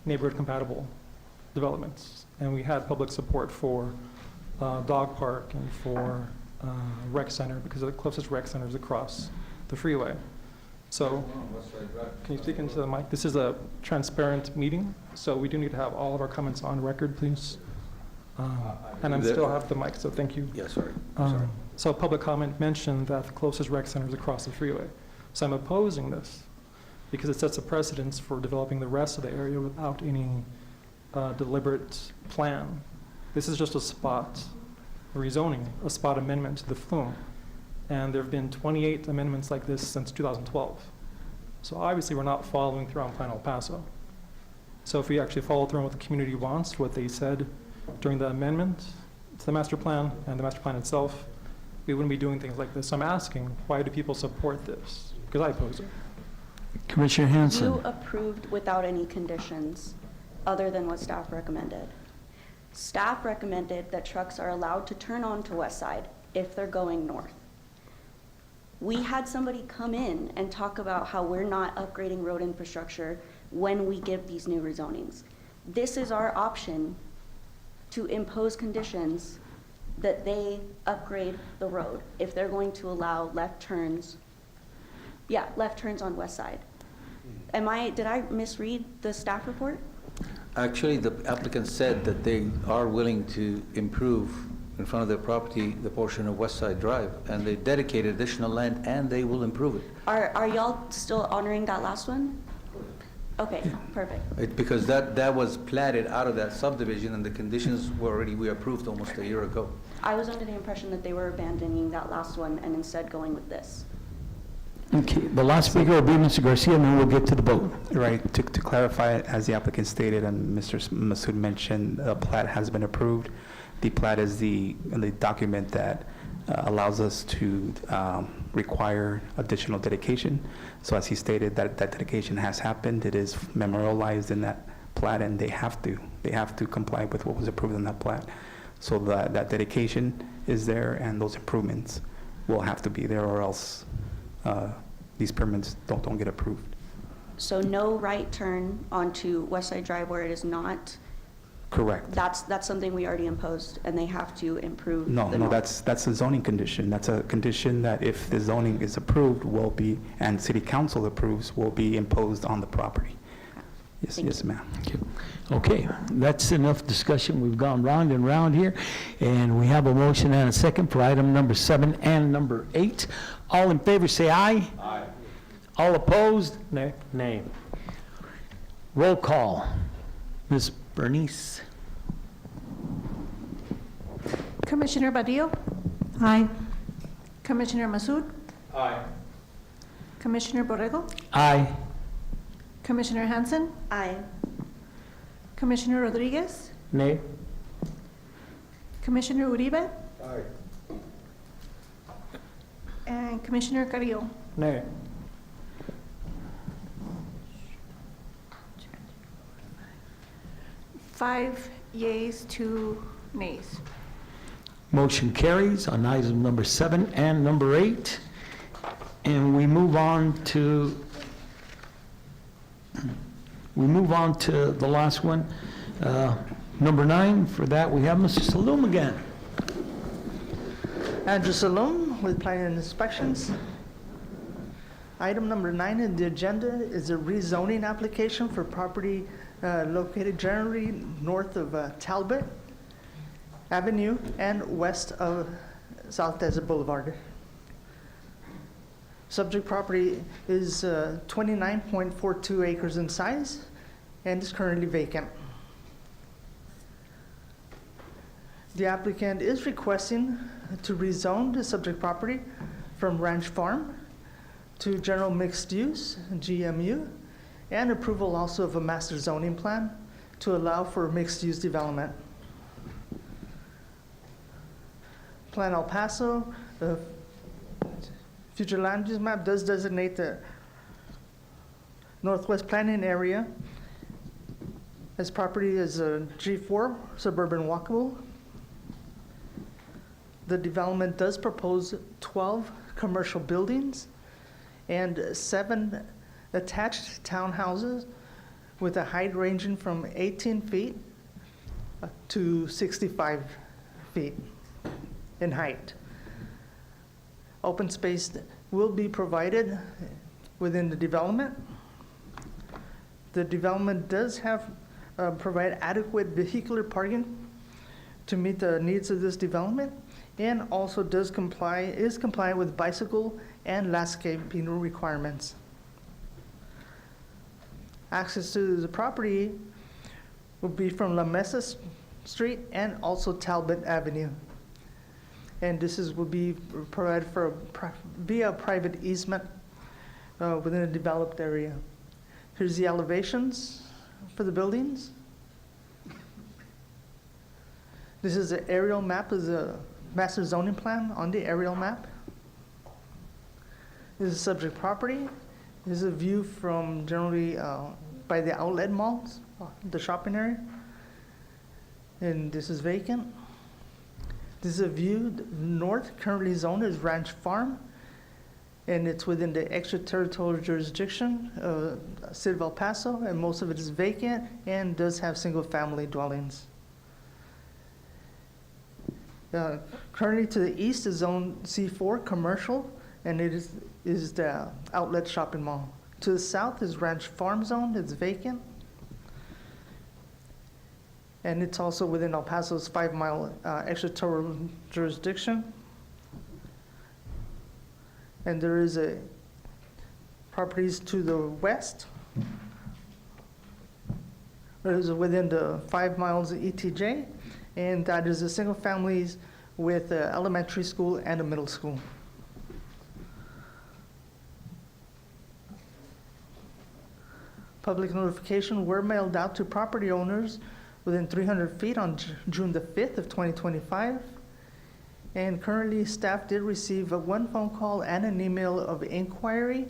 neighborhood-compatible developments. And we had public support for dog park and for rec center, because the closest rec center is across the freeway. So, can you speak into the mic? This is a transparent meeting, so we do need to have all of our comments on record, please. And I still have the mic, so thank you. Yeah, sorry. So public comment mentioned that the closest rec center is across the freeway. So I'm opposing this because it sets a precedence for developing the rest of the area without any deliberate plan. This is just a spot rezoning, a spot amendment to the flume. And there have been 28 amendments like this since 2012. So obviously we're not following through on Plan El Paso. So if we actually follow through on what the community wants, what they said during the amendment to the master plan and the master plan itself, we wouldn't be doing things like this. So I'm asking, why do people support this? Because I oppose it. Commissioner Hanson. You approved without any conditions other than what staff recommended. Staff recommended that trucks are allowed to turn onto West Side if they're going north. We had somebody come in and talk about how we're not upgrading road infrastructure when we give these new rezonings. This is our option to impose conditions that they upgrade the road if they're going to allow left turns. Yeah, left turns on West Side. Did I misread the staff report? Actually, the applicant said that they are willing to improve in front of their property the portion of West Side Drive, and they dedicated additional land, and they will improve it. Are y'all still honoring that last one? Okay, perfect. Because that was platted out of that subdivision, and the conditions were already, we approved almost a year ago. I was under the impression that they were abandoning that last one and instead going with this. Okay, the last speaker will be Mr. Garcia, and then we'll get to the vote. Right, to clarify, as the applicant stated and Mr. Masood mentioned, a plat has been approved. The plat is the document that allows us to require additional dedication. So as he stated, that dedication has happened. It is memorialized in that plat, and they have to comply with what was approved in that plat. So that dedication is there, and those improvements will have to be there, or else these permits don't get approved. So no right turn onto West Side Drive where it is not. Correct. That's something we already imposed, and they have to improve. No, the no, north. that's a zoning condition. That's a condition that if the zoning is approved, will be, and city council approves, will be imposed on the property. Yes, yes, ma'am. Okay, that's enough discussion. We've gone round and round here, and we have a motion and a second for item number 7 and number 8. All in favor, say aye. Aye. All opposed? Nay. Nay. Roll call. Ms. Bernice? Commissioner Badillo? Aye. Commissioner Masood? Aye. Commissioner Borrego? Aye. Commissioner Hanson? Aye. Commissioner Rodriguez? Nay. Commissioner Uribe? Aye. And Commissioner Carrillo? Nay. Five yeas, 2 nays. Motion carries on item number 7 and number 8. And we move on to the last one, number 9. For that, we have Mr. Saloom again. Andrew Saloom with Planning and Inspections. Item number 9 in the agenda is a rezoning application for property located generally north of Talbot Avenue and west of South Desert Boulevard. Subject property is 29.42 acres in size and is currently vacant. The applicant is requesting to rezone the subject property from ranch farm to general mixed use, GMU, and approval also of a master zoning plan to allow for mixed use development. Plan El Paso, the future land use map does designate the Northwest Planning Area as property as a G4 suburban walkable. The development does propose 12 commercial buildings and 7 attached townhouses with a height ranging from 18 feet to 65 feet in height. Open space will be provided within the development. The development does have provide adequate vehicular parking to meet the needs of this development, and also is compliant with bicycle and landscaping requirements. Access to the property will be from La Mesa Street and also Talbot Avenue. And will be provided via private easement within a developed area. Here's the elevations for the buildings. This is the aerial map, is a master zoning plan on the aerial map. This is subject property. This is a view from generally by the outlet malls, the shopping area. And this is vacant. This is a view north, currently zoned as Ranch Farm, and it's within the extraterritorial jurisdiction of City of El Paso, and most of it is vacant and does have single-family dwellings. Currently to the east is Zone C4, commercial, and it is the outlet shopping mall. To the south is Ranch Farm Zone, it's vacant. And it's also within El Paso's 5-mile extraterritorial jurisdiction. And there is properties to the west. There is within the 5 miles of ETJ, and that is a single families with an elementary school and a middle school. Public notification were mailed out to property owners within 300 feet on June the 5th of 2025. And currently, staff did receive one phone call and an email of inquiry,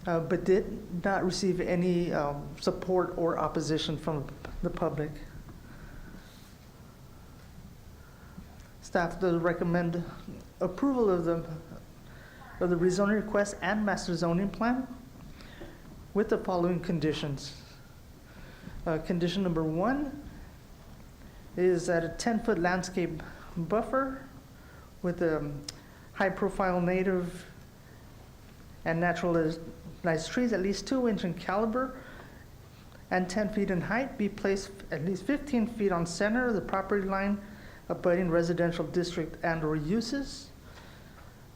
but did not receive any support or opposition from the public. Staff does recommend approval of the rezoning request and master zoning plan with the following conditions. Condition number 1 is that a 10-foot landscape buffer with high-profile native and naturalized trees at least 2-inch in caliber and 10 feet in height be placed at least 15 feet on center of the property line abutting residential district and/or uses.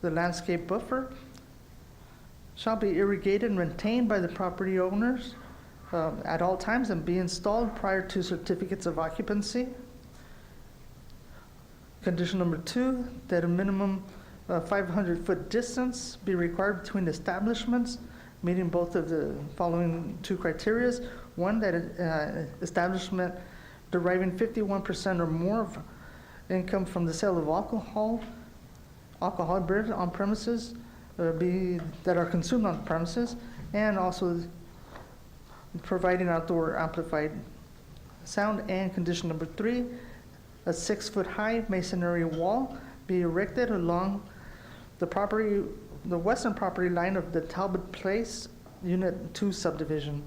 The landscape buffer shall be irrigated and maintained by the property owners at all times and be installed prior to certificates of occupancy. Condition number 2, that a minimum 500-foot distance be required between establishments, meeting both of the following 2 criteria. 1, that establishment deriving 51% or more of income from the sale of alcoholic beverage on premises, that are consumed on premises, and also providing outdoor amplified sound. And condition number 3, a 6-foot high masonry wall be erected along the western property line of the Talbot Place Unit 2 subdivision.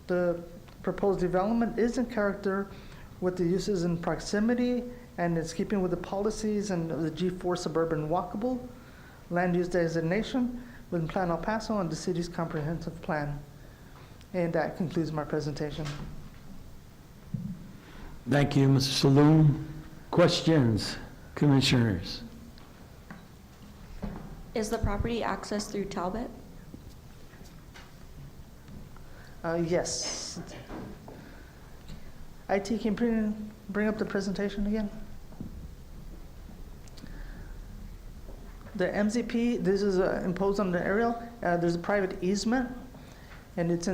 The proposed development is in character with the uses in proximity and is keeping with the policies and the G4 suburban walkable land use designation within Plan El Paso and the city's comprehensive plan. And that concludes my presentation. Thank you, Mr. Saloom. Questions, commissioners? Is the property accessed through Talbot? Yes. IT, can you bring up the presentation again? The MZP, this is imposed on the aerial. There's a private easement, and it's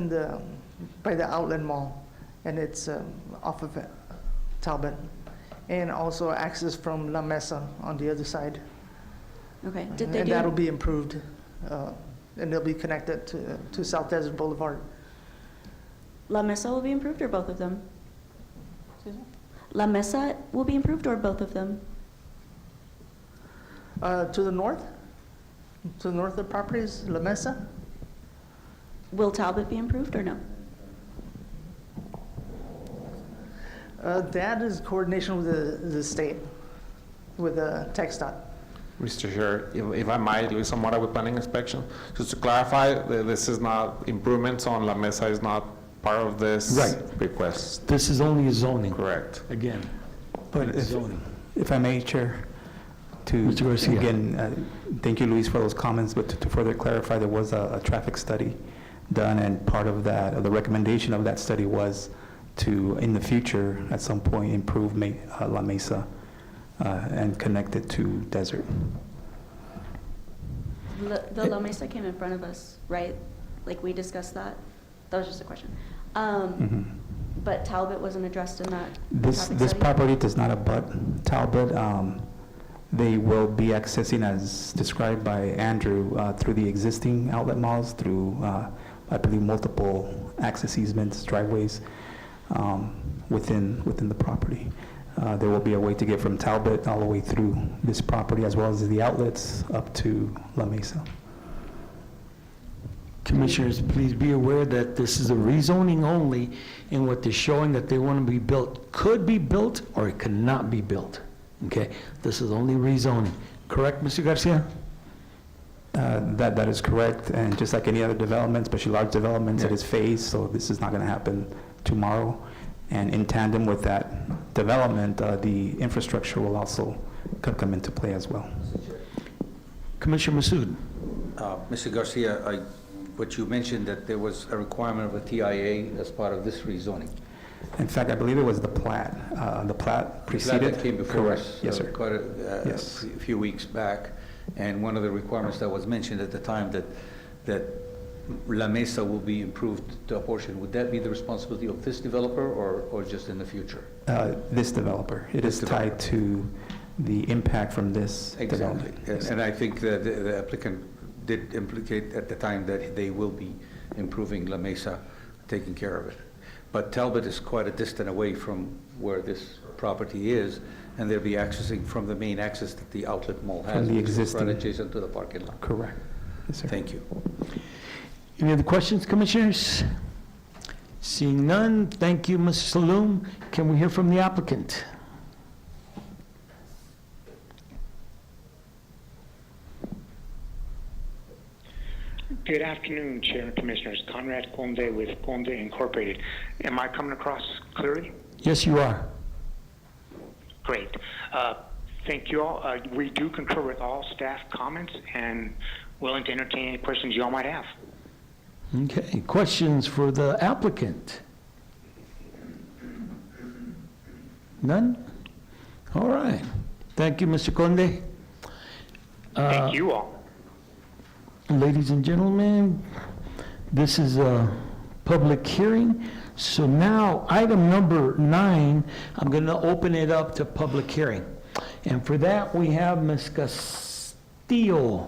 by the outlet mall, and it's off of Talbot, and also access from La Mesa on the other side. Okay. And that'll be improved, and they'll be connected to South Desert Boulevard. La Mesa will be improved, or both of them? Excuse me? La Mesa will be improved, or both of them? To the north of the property is La Mesa. Will Talbot be improved, or no? That is coordination with the state, with the TxDOT. Mr. Chair, if I might, Luis Zamora with Planning Inspection. Just to clarify, this is not, improvements on La Mesa is not part of this Right. request. This is only a zoning. Correct. Again. But if I may, Chair, to, Mr. Garcia. again, thank you, Luis, for those comments, but to further clarify, there was a traffic study done, and part of that, the recommendation of that study was to, in the future, at some point, improve La Mesa and connect it to Desert. The La Mesa came in front of us, right? Like, we discussed that? That was just a question. But Talbot wasn't addressed in that traffic This study? property does not abut Talbot. They will be accessing, as described by Andrew, through the existing outlet malls, through, I believe, multiple access easements, driveways within the property. There will be a way to get from Talbot all the way through this property, as well as the outlets up to La Mesa. Commissioners, please be aware that this is a rezoning only, and what they're showing that they want to be built could be built or it cannot be built. Okay? This is only rezoning. Correct, Mr. Garcia? That is correct, and just like any other development, especially large developments, it is phased, so this is not going to happen tomorrow. And in tandem with that development, the infrastructure will also come into play as well. Commissioner Massoud. Mr. Garcia, what you mentioned that there was a requirement of a TIA as part of this rezoning. In fact, I believe it was the plat. The plat preceded. That came before Correct. us Yes, sir. quite a few weeks back, and one of the requirements that was mentioned at the time that La Mesa will be improved to a portion. Would that be the responsibility of this developer or just in the future? This developer. It is tied to the impact from this Exactly. development. And I think that the applicant did implicate at the time that they will be improving La Mesa, taking care of it. But Talbot is quite a distance away from where this property is, and they'll be accessing from the main access that the outlet mall has. From the which is existing- right adjacent to the parking lot. Correct. Yes, sir. Thank you. Any other questions, Commissioners? Seeing none, thank you, Mr. Saloom. Can we hear from the applicant? Good afternoon, Chair and Commissioners. Conrad Conde with Conde Incorporated. Am I coming across clearly? Yes, you are. Great. Thank you all. We do concur with all staff comments and willing to entertain any questions you all might have. Okay, questions for the applicant? None? All right. Thank you, Mr. Conde. Thank you all. Ladies and gentlemen, this is a public hearing. So now, item number 9, I'm going to open it up to public hearing. And for that, we have Ms. Castillo.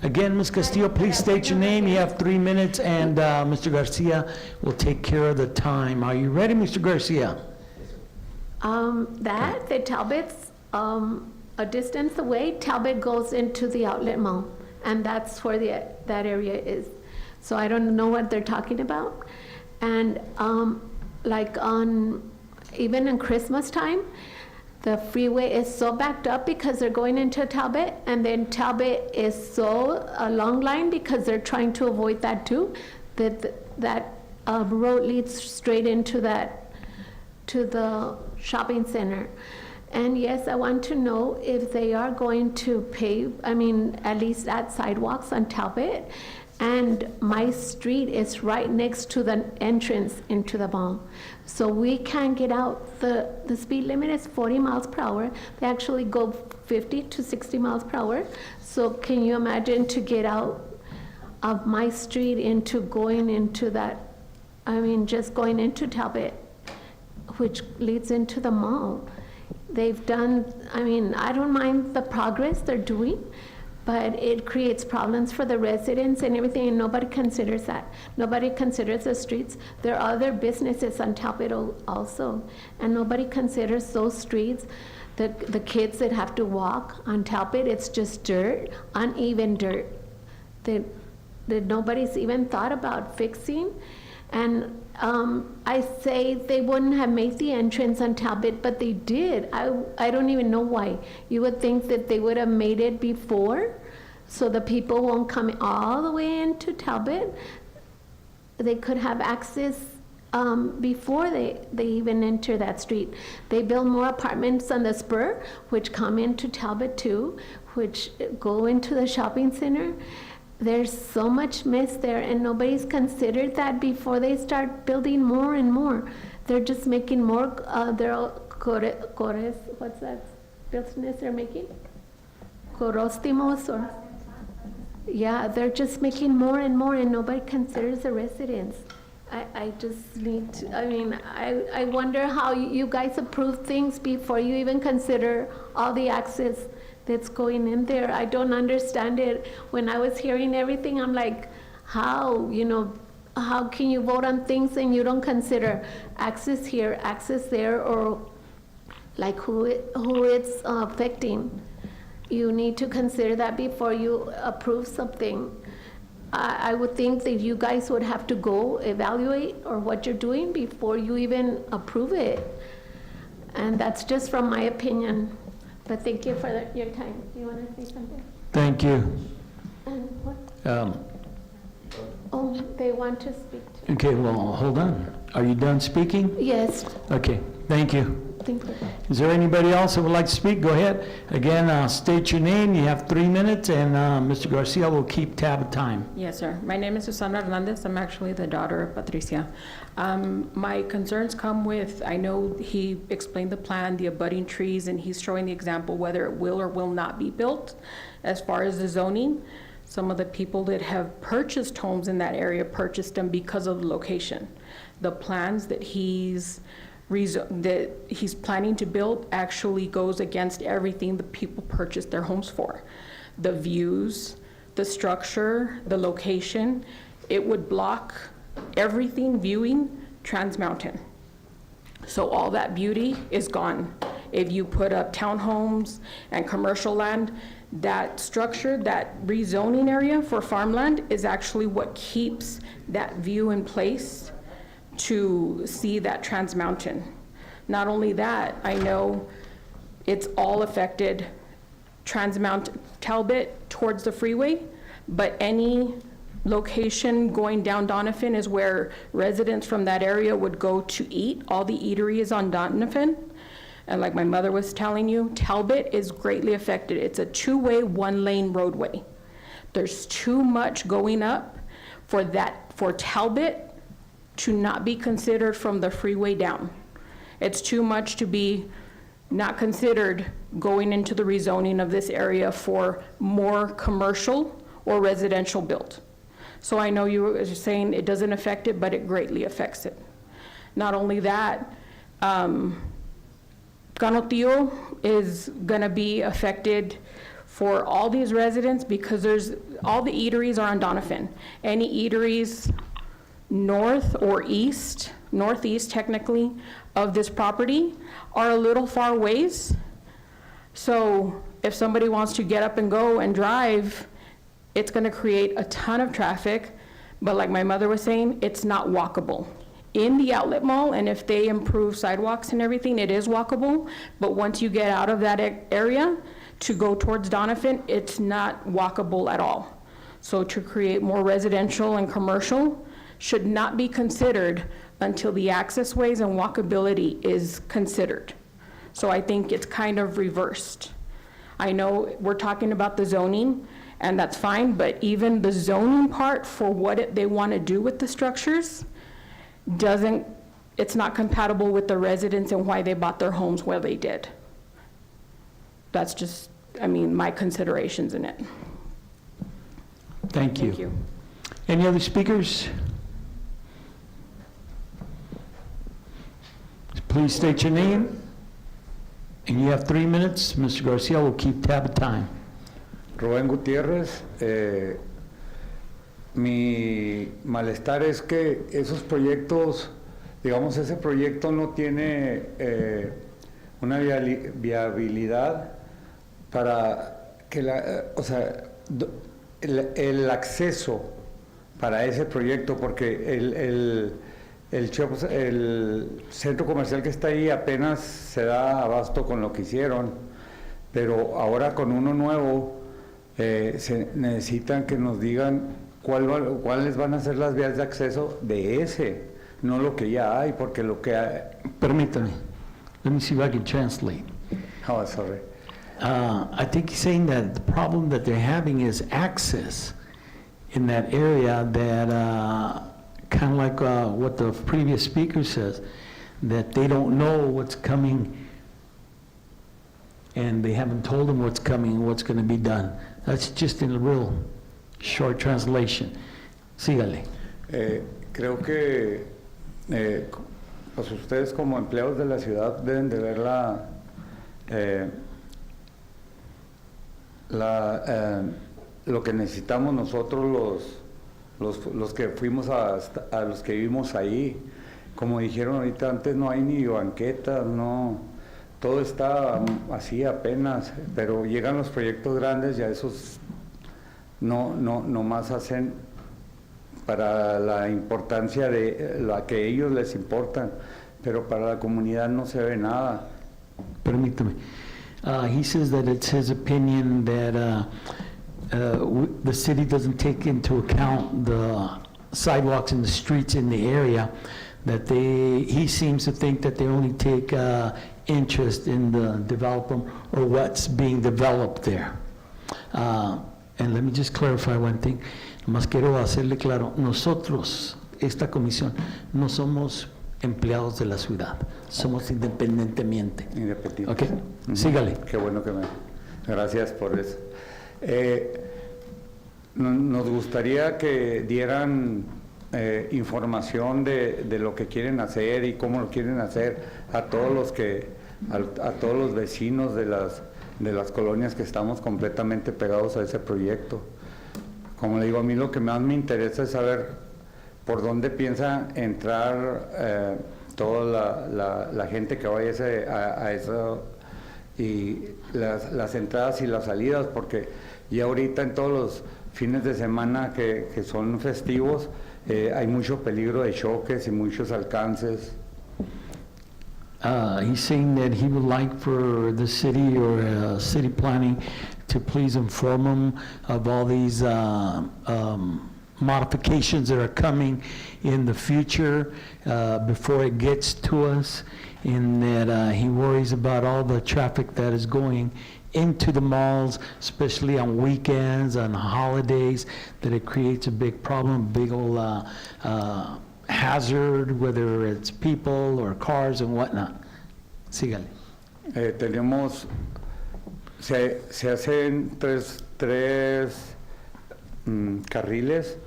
Again, Ms. Castillo, please state your name. You have 3 minutes, and Mr. Garcia will take care of the time. Are you ready, Mr. Garcia? The Talbot's a distance away. Talbot goes into the outlet mall, and that's where that area is. So I don't know what they're talking about. And even in Christmas time, the freeway is so backed up because they're going into Talbot, and then Talbot is so a long line because they're trying to avoid that too, that road leads straight into to the shopping center. And yes, I want to know if they are going to pave, at least add sidewalks on Talbot. And my street is right next to the entrance into the mall. So we can't get out. The speed limit is 40 miles per hour. They actually go 50 to 60 miles per hour. So can you imagine to get out of my street into going into that, just going into Talbot, which leads into the mall. They've done, I don't mind the progress they're doing, but it creates problems for the residents and everything, and nobody considers that. Nobody considers the streets. There are other businesses on Talbot also, and nobody considers those streets. The kids that have to walk on Talbot, it's just dirt, uneven dirt, that nobody's even thought about fixing. And I say they wouldn't have made the entrance on Talbot, but they did. I don't even know why. You would think that they would have made it before, so the people won't come all the way into Talbot. They could have access before they even enter that street. They build more apartments on the spur, which come into Talbot too, which go into the shopping center. There's so much mess there, and nobody's considered that before they start building more and more. They're just making more, they're all cores, what's that business they're making? Corostimos or? Yeah, they're just making more and more, and nobody considers the residents. I just need to, I mean, I wonder how you guys approve things before you even consider all the access that's going in there. I don't understand it. When I was hearing everything, I'm like, how, you know, how can you vote on things and you don't consider access here, access there, or like who it's affecting? You need to consider that before you approve something. I would think that you guys would have to go evaluate or what you're doing before you even approve it. And that's just from my opinion. But thank you for your time. Do you want to say something? Thank you. And what? Oh, they want to speak to. okay, well, hold on. Are you done speaking? Yes, Okay, thank you. thank you. Is there anybody else that would like to speak? Go ahead. Again, state your name. You have 3 minutes, and Mr. Garcia will keep tab of time. Yes, sir. My name is Susana Hernandez. I'm actually the daughter of Patricia. My concerns come with, I know he explained the plan, the abutting trees, and he's showing the example whether it will or will not be built. As far as the zoning, some of the people that have purchased homes in that area purchased them because of the location. The plans that he's planning to build actually goes against everything the people purchased their homes for. The views, the structure, the location, it would block everything viewing Trans Mountain. So all that beauty is gone. If you put up townhomes and commercial land, that structure, that rezoning area for farmland is actually what keeps that view in place to see that Trans Mountain. Not only that, I know it's all affected Trans Mountain, Talbot towards the freeway, but any location going down Donovan is where residents from that area would go to eat. All the eatery is on Donovan. And like my mother was telling you, Talbot is greatly affected. It's a two-way, one-lane roadway. There's too much going up for Talbot to not be considered from the freeway down. It's too much to be not considered going into the rezoning of this area for more commercial or residential built. So I know you were saying it doesn't affect it, but it greatly affects it. Not only that, Canutillo is gonna be affected for all these residents because all the eateries are on Donovan. Any eateries north or east, northeast technically, of this property are a little far ways. So if somebody wants to get up and go and drive, it's gonna create a ton of traffic, but like my mother was saying, it's not walkable. In the outlet mall, and if they improve sidewalks and everything, it is walkable, but once you get out of that area to go towards Donovan, it's not walkable at all. So to create more residential and commercial should not be considered until the access ways and walkability is considered. So I think it's kind of reversed. I know we're talking about the zoning, and that's fine, but even the zoning part for what they want to do with the structures it's not compatible with the residents and why they bought their homes where they did. That's just, I mean, my considerations in it. Thank you. Thank you. Any other speakers? Please state your name. And you have 3 minutes. Mr. Garcia will keep tab of time. Rubén Gutiérrez, mi malestar es que esos proyectos, digamos, ese proyecto no tiene una viabilidad para que el acceso para ese proyecto, porque el centro comercial que está ahí apenas se da abasto con lo que hicieron, pero ahora con uno nuevo se necesitan que nos digan cuáles van a ser las vías de acceso de ese no lo que ya hay, porque lo que hay... Permítame. Let me see if I can translate. Oh, sorry. I think he's saying that the problem that they're having is access in that area that, kind of like what the previous speaker says, that they don't know what's coming and they haven't told them what's coming and what's going to be done. That's just in a real short translation. Sígale. Creo que pues ustedes como empleados de la ciudad deben de ver lo que necesitamos nosotros los que fuimos a los que vivimos ahí. Como dijeron ahorita, antes no hay ni banquetas, no, todo está así apenas, pero llegan los proyectos grandes y a esos no más hacen para la importancia de la que ellos les importan, pero para la comunidad no se ve nada. Permítame. He says that it's his opinion that the city doesn't take into account the sidewalks and the streets in the area, that he seems to think that they only take interest in the development or what's being developed there. And let me just clarify one thing. Nomás quiero hacerle claro, nosotros, esta comisión, no somos empleados de la ciudad, somos independientemente. Independiente. Ok, sígale. Qué bueno que gracias por eso. Nos gustaría que dieran información de lo que quieren hacer y cómo lo quieren hacer a todos los vecinos de las colonias que estamos completamente pegados a ese proyecto. Como le digo, a mí lo que más me interesa es saber por dónde piensa entrar toda la gente que vaya a eso, y las entradas y las salidas, porque ya ahorita en todos los fines de semana que son festivos hay mucho peligro de choques y muchos alcances. He's saying that he would like for the city or city planning to please inform him of all these modifications that are coming in the future before it gets to us, and that he worries about all the traffic that is going into the malls, especially on weekends, on holidays, that it creates a big problem, big old hazard, whether it's people or cars and whatnot. Sígale. Se hacen tres carriles.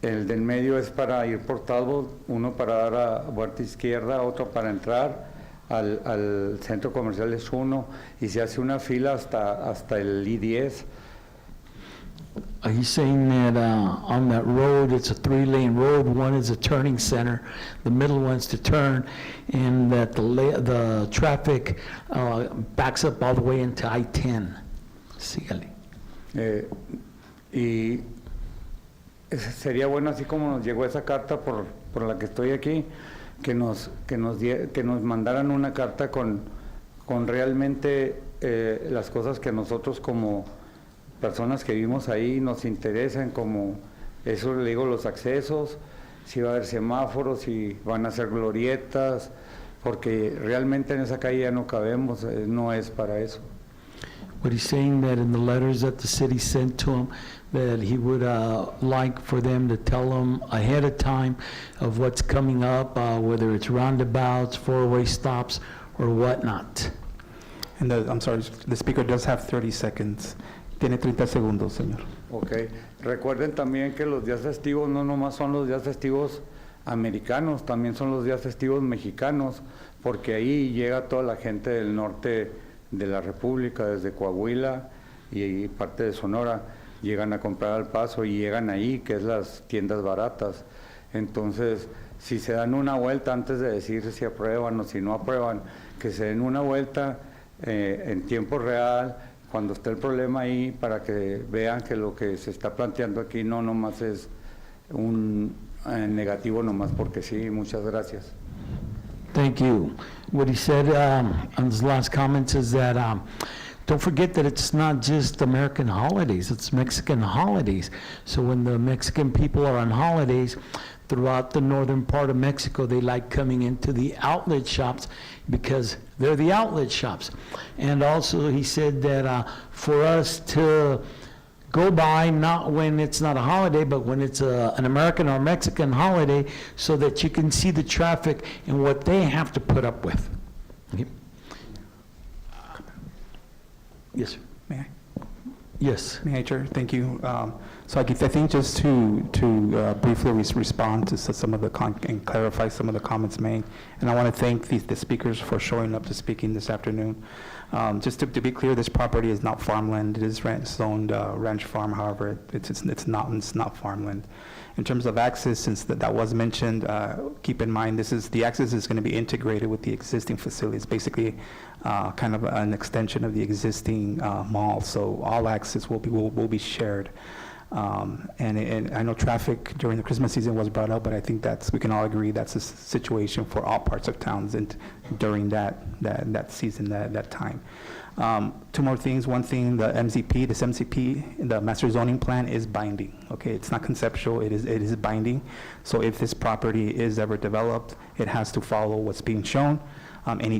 El del medio es para ir por Talbot, uno para dar a vuelta izquierda, otro para entrar al centro comercial es uno, y se hace una fila hasta el I-10. He's saying that on that road, it's a 3-lane road. One is a turning center, the middle one's to turn, and that the traffic backs up all the way into I-10. Sígale. Y sería bueno, así como nos llegó esa carta por la que estoy aquí, que nos mandaran una carta con realmente las cosas que nosotros como personas que vivimos ahí nos interesan, como eso le digo, los accesos, si va a haber semáforos, si van a ser glorietas, porque realmente en esa calle ya no cabemos, no es para eso. What he's saying that in the letters that the city sent to him, that he would like for them to tell him ahead of time of what's coming up, whether it's roundabouts, four-way stops, or whatnot. And I'm sorry, the speaker does have 30 seconds. Tiene 30 segundos, señor. Ok. Recuerden también que los días festivos no nomás son los días festivos americanos, también son los días festivos mexicanos, porque ahí llega toda la gente del norte de la República, desde Coahuila y parte de Sonora, llegan a comprar al Paso y llegan ahí, que es las tiendas baratas. Entonces, si se dan una vuelta antes de decir si aprueban o si no aprueban, que se den una vuelta en tiempo real, cuando esté el problema ahí, para que vean que lo que se está planteando aquí no nomás es un negativo nomás porque sí. Muchas gracias. Thank you. What he said on his last comments is that don't forget that it's not just American holidays, it's Mexican holidays. So when the Mexican people are on holidays, throughout the northern part of Mexico, they like coming into the outlet shops because they're the outlet shops. And also, he said that for us to go by, not when it's not a holiday, but when it's an American or Mexican holiday, so that you can see the traffic and what they have to put up with. Okay. Yes, sir. May I? Yes. May I, Chair? Thank you. So I think just to briefly respond to some of the, and clarify some of the comments made, and I want to thank the speakers for showing up to speaking this afternoon. Just to be clear, this property is not farmland. It is zoned ranch farm, however, it's not farmland. In terms of access, since that was mentioned, keep in mind the access is going to be integrated with the existing facilities, basically kind of an extension of the existing mall. So all access will be shared. And I know traffic during the Christmas season was brought up, but I think we can all agree that's a situation for all parts of towns and during that season, that time. Two more things. One thing, this MCP, the master zoning plan is binding. Okay, it's not conceptual, it is binding. So if this property is ever developed, it has to follow what's being shown. Any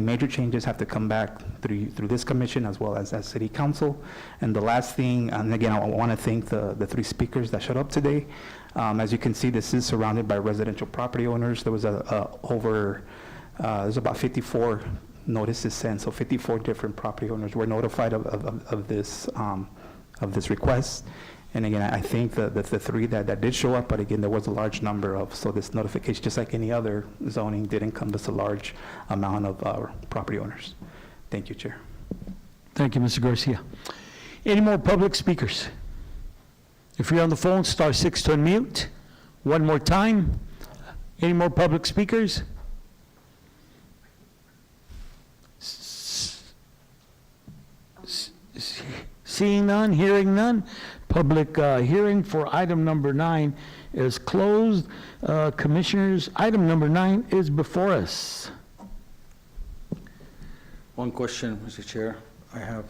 major changes have to come back through this commission as well as city council. And the last thing, and again, I want to thank the three speakers that showed up today. As you can see, this is surrounded by residential property owners. There was there's about 54 notices sent, so 54 different property owners were notified of this request. And again, I think the three that did show up, but again, there was a large number so this notification, just like any other zoning, did encompass a large amount of property owners. Thank you, Chair. Thank you, Mr. Garcia. Any more public speakers? If you're on the phone, star 6 to unmute. One more time. Any more public speakers? Seeing none, hearing none, public hearing for item number 9 is closed. Commissioners, item number 9 is before us. One question, Mr. Chair, I have.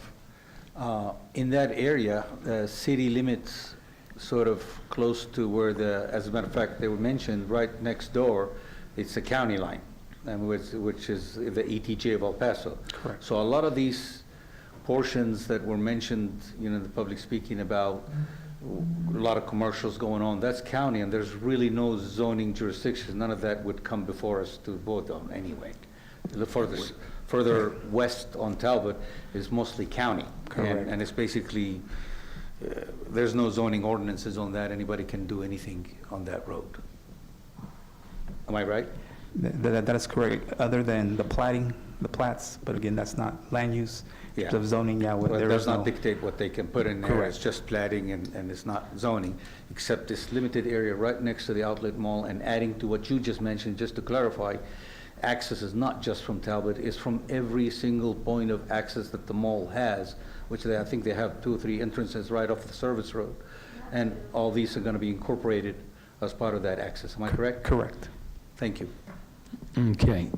In that area, the city limits sort of close to where as a matter of fact, they were mentioned right next door, it's the county line, and which is the ETJ of El Paso. Correct. So a lot of these portions that were mentioned, the public speaking about a lot of commercials going on, that's county, and there's really no zoning jurisdiction. None of that would come before us to vote on anyway. The further west on Talbot is mostly county. Correct. And it's basically, there's no zoning ordinances on that. Anybody can do anything on that road. Am I right? That is correct, other than the plats, but again, that's not land use. Yeah. Of zoning, Well, there it does is not no. dictate what they can put in there. Correct. It's just platting and it's not zoning, except this limited area right next to the outlet mall. And adding to what you just mentioned, just to clarify, access is not just from Talbot, it's from every single point of access that the mall has, which I think they have 2 or 3 entrances right off the service road. And all these are going to be incorporated as part of that access. Am I correct? Correct. Thank you. Okay.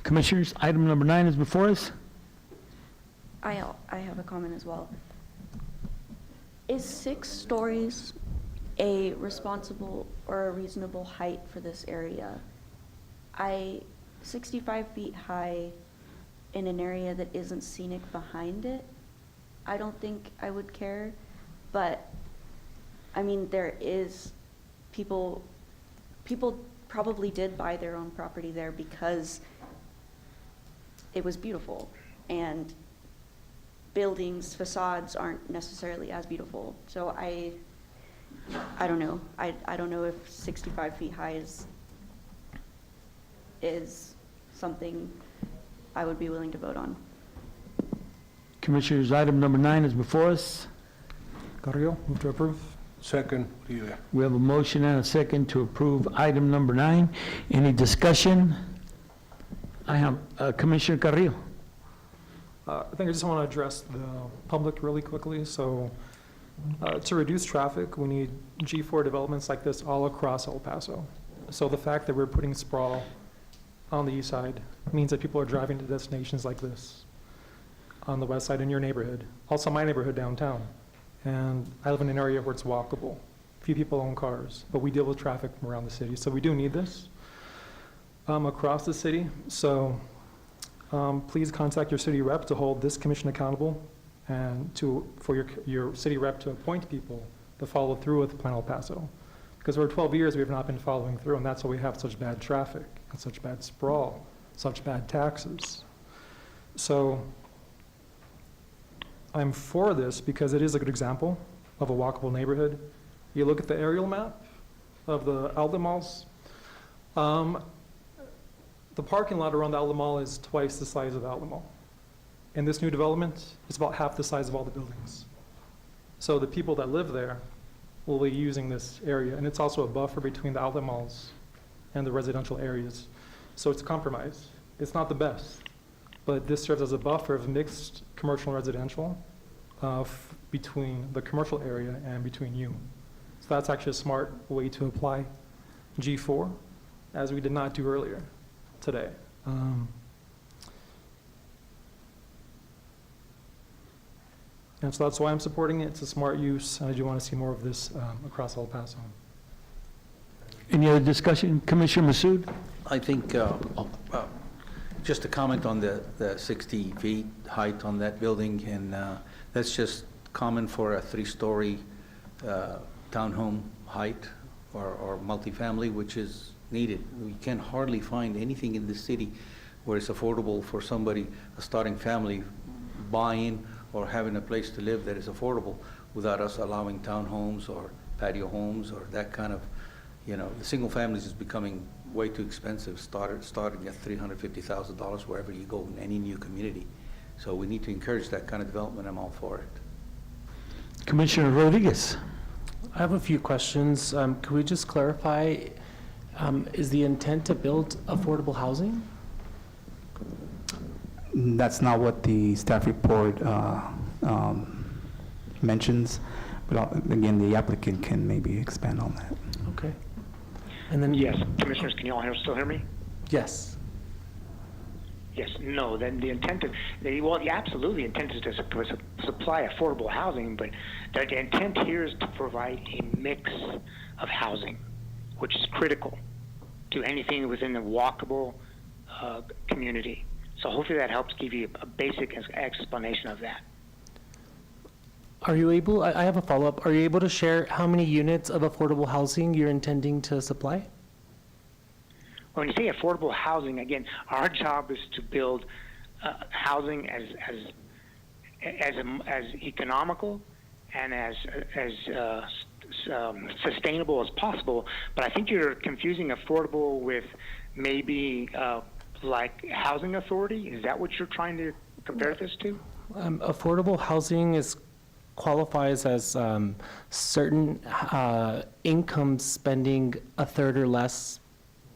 Commissioners, item number 9 is before us. I have a comment as well. Is 6 stories a responsible or a reasonable height for this area? 65 feet high in an area that isn't scenic behind it, I don't think I would care, but, I mean, there is, people probably did buy their own property there because it was beautiful, and buildings, facades aren't necessarily as beautiful. So I don't know. I don't know if 65 feet high is something I would be willing to vote on. Commissioners, item number 9 is before us. Carrillo, move to approve. Second. We have a motion and a second to approve item number 9. Any discussion? I have Commissioner Carrillo. I think I just want to address the public really quickly. So to reduce traffic, we need G4 developments like this all across El Paso. So the fact that we're putting sprawl on the east side means that people are driving to destinations like this on the west side in your neighborhood, also my neighborhood downtown. And I live in an area where it's walkable few people own cars, but we deal with traffic from around the city. So we do need this across the city. So please contact your city rep to hold this commission accountable and for your city rep to appoint people to follow through with Plan El Paso. Because for 12 years, we have not been following through, and that's why we have such bad traffic and such bad sprawl, such bad taxes. So I'm for this because it is a good example of a walkable neighborhood. You look at the aerial map of the outlet malls. The parking lot around the outlet mall is twice the size of the outlet mall. In this new development, it's about half the size of all the buildings. So the people that live there will be using this area, and it's also a buffer between the outlet malls and the residential areas. So it's a compromise. It's not the best, but this serves as a buffer of mixed commercial and residential between the commercial area and between you. So that's actually a smart way to apply G4, as we did not do earlier today. And so that's why I'm supporting it. It's a smart use, and I do want to see more of this across El Paso. Any other discussion? Commissioner Massoud? I think, just to comment on the 60 feet height on that building, and that's just common for a 3-story townhome height or multifamily, which is needed. We can hardly find anything in the city where it's affordable for somebody, a starting family, buying or having a place to live that is affordable without us allowing townhomes or patio homes or that kind of, the single families is becoming way too expensive, starting at $350,000 wherever you go in any new community. So we need to encourage that kind of development. I'm all for it. Commissioner Rodriguez? I have a few questions. Could we just clarify, is the intent to build affordable housing? That's not what the staff report mentions, but again, the applicant can maybe expand on that. Okay. And then Yes, commissioners, can you all still hear me? yes. Yes, no, then the intent of, absolutely, the intent is to supply affordable housing, but the intent here is to provide a mix of housing, which is critical to anything within the walkable community. So hopefully that helps give you a basic explanation of that. Are you able, I have a follow-up, are you able to share how many units of affordable housing you're intending to supply? When you say affordable housing, again, our job is to build housing as economical and as sustainable as possible. But I think you're confusing affordable with maybe like housing authority. Is that what you're trying to compare this to? Affordable housing qualifies as certain income spending a third or less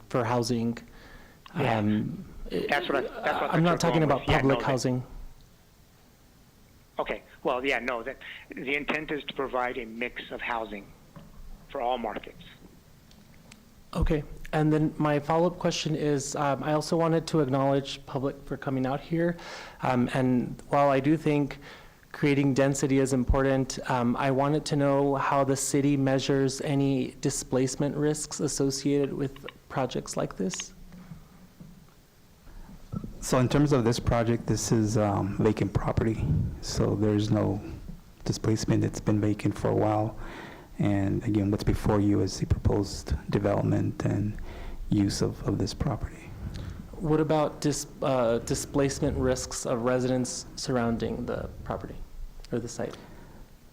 for housing. Yeah. That's what I'm not talking about public housing. Okay. Well, yeah, no. That the intent is to provide a mix of housing for all markets. Okay. And then my follow-up question is, I also wanted to acknowledge public for coming out here. And while I do think creating density is important, I wanted to know how the city measures any displacement risks associated with projects like this. So in terms of this project, this is vacant property, so there's no displacement. It's been vacant for a while. And again, what's before you is the proposed development and use of this property. What about displacement risks of residents surrounding the property or the site?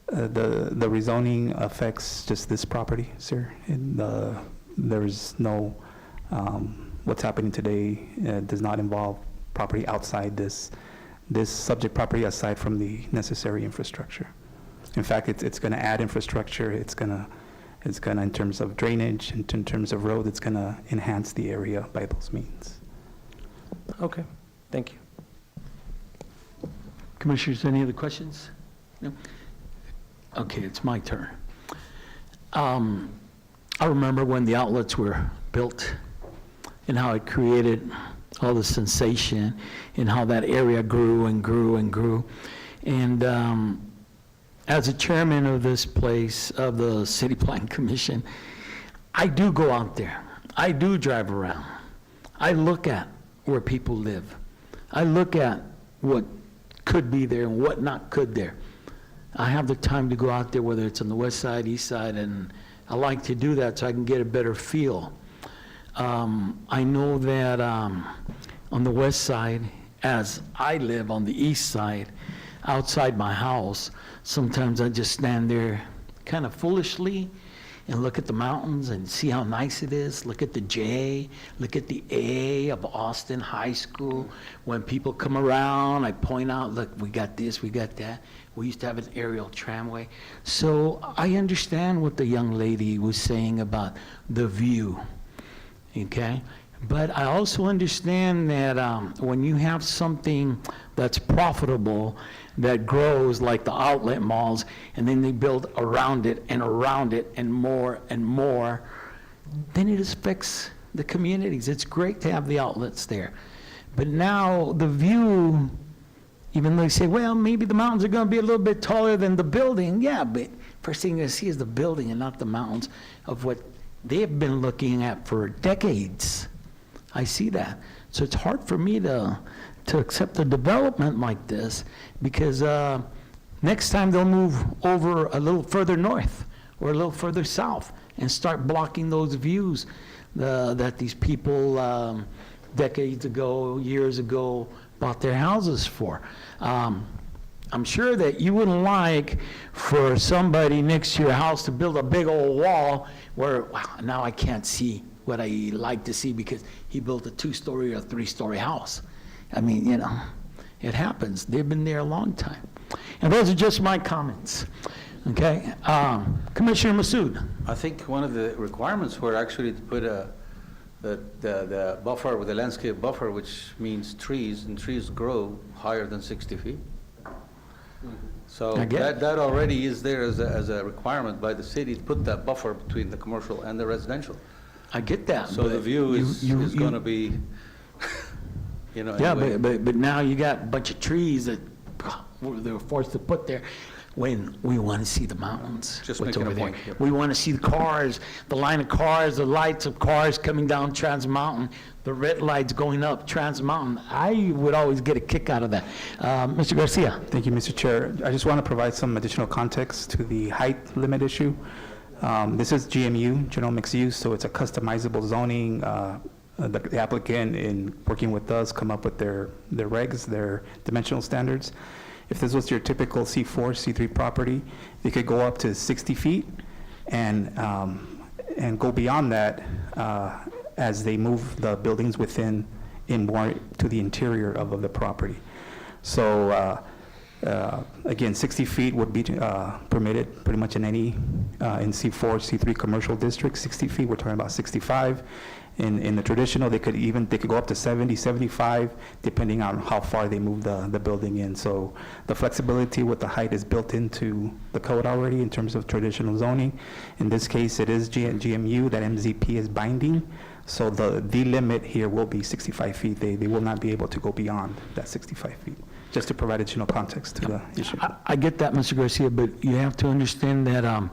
The rezoning affects just this property, sir. There is no, what's happening today does not involve property outside this subject property aside from the necessary infrastructure. In fact, it's going to add infrastructure. It's going to, in terms of drainage, in terms of road, it's going to enhance the area by those means. Okay, thank you. Commissioners, any other questions? No? Okay, it's my turn. I remember when the outlets were built and how it created all the sensation and how that area grew and grew and grew. And as a chairman of this place, of the City Plan Commission, I do go out there. I do drive around. I look at where people live. I look at what could be there and what not could there. I have the time to go out there, whether it's on the west side, east side, and I like to do that so I can get a better feel. I know that on the west side, as I live on the east side, outside my house, sometimes I just stand there kind of foolishly and look at the mountains and see how nice it is. Look at the J, look at the A of Austin High School. When people come around, I point out, look, we got this, we got that. We used to have an aerial tramway. So I understand what the young lady was saying about the view, okay? But I also understand that when you have something that's profitable, that grows like the outlet malls, and then they build around it and more, then it affects the communities. It's great to have the outlets there. But now the view, even though they say, well, maybe the mountains are going to be a little bit taller than the building. Yeah, but first thing you're going to see is the building and not the mountains of what they've been looking at for decades. I see that. So it's hard for me to accept a development like this because next time they'll move over a little further north or a little further south and start blocking those views that these people decades ago, years ago, bought their houses for. I'm sure that you wouldn't like for somebody next to your house to build a big old wall where, wow, now I can't see what I like to see because he built a 2-story or 3-story house. I mean, you know, it happens. They've been there a long time. And those are just my comments. Okay? Commissioner Massoud. I think one of the requirements were actually to put the buffer with the landscape buffer, which means trees, and trees grow higher than 60 feet. So that already is there as a requirement by the city to put that buffer between the commercial and the residential. I get that. So the view is going to be, you know. Yeah, anyway. but now you got a bunch of trees that they were forced to put there when we want to see the mountains. Just what's making over a point, there. yeah. We want to see the cars, the line of cars, the lights of cars coming down Trans Mountain, the red lights going up Trans Mountain. I would always get a kick out of that. Mr. Garcia. Thank you, Mr. Chair. I just want to provide some additional context to the height limit issue. This is GMU, general mixed use, so it's a customizable zoning. The applicant, in working with us, come up with their regs, their dimensional standards. If this was your typical C4, C3 property, it could go up to 60 feet and go beyond that as they move the buildings within in more to the interior of the property. So again, 60 feet would be permitted pretty much in any in C4, C3 commercial districts. 60 feet, we're talking about 65. In the traditional, they could go up to 70, 75, depending on how far they move the building in. So the flexibility with the height is built into the code already in terms of traditional zoning. In this case, it is GMU, that MZP is binding. So the limit here will be 65 feet. They will not be able to go beyond that 65 feet, just to provide additional context to the issue. I get that, Mr. Garcia, but you have to understand that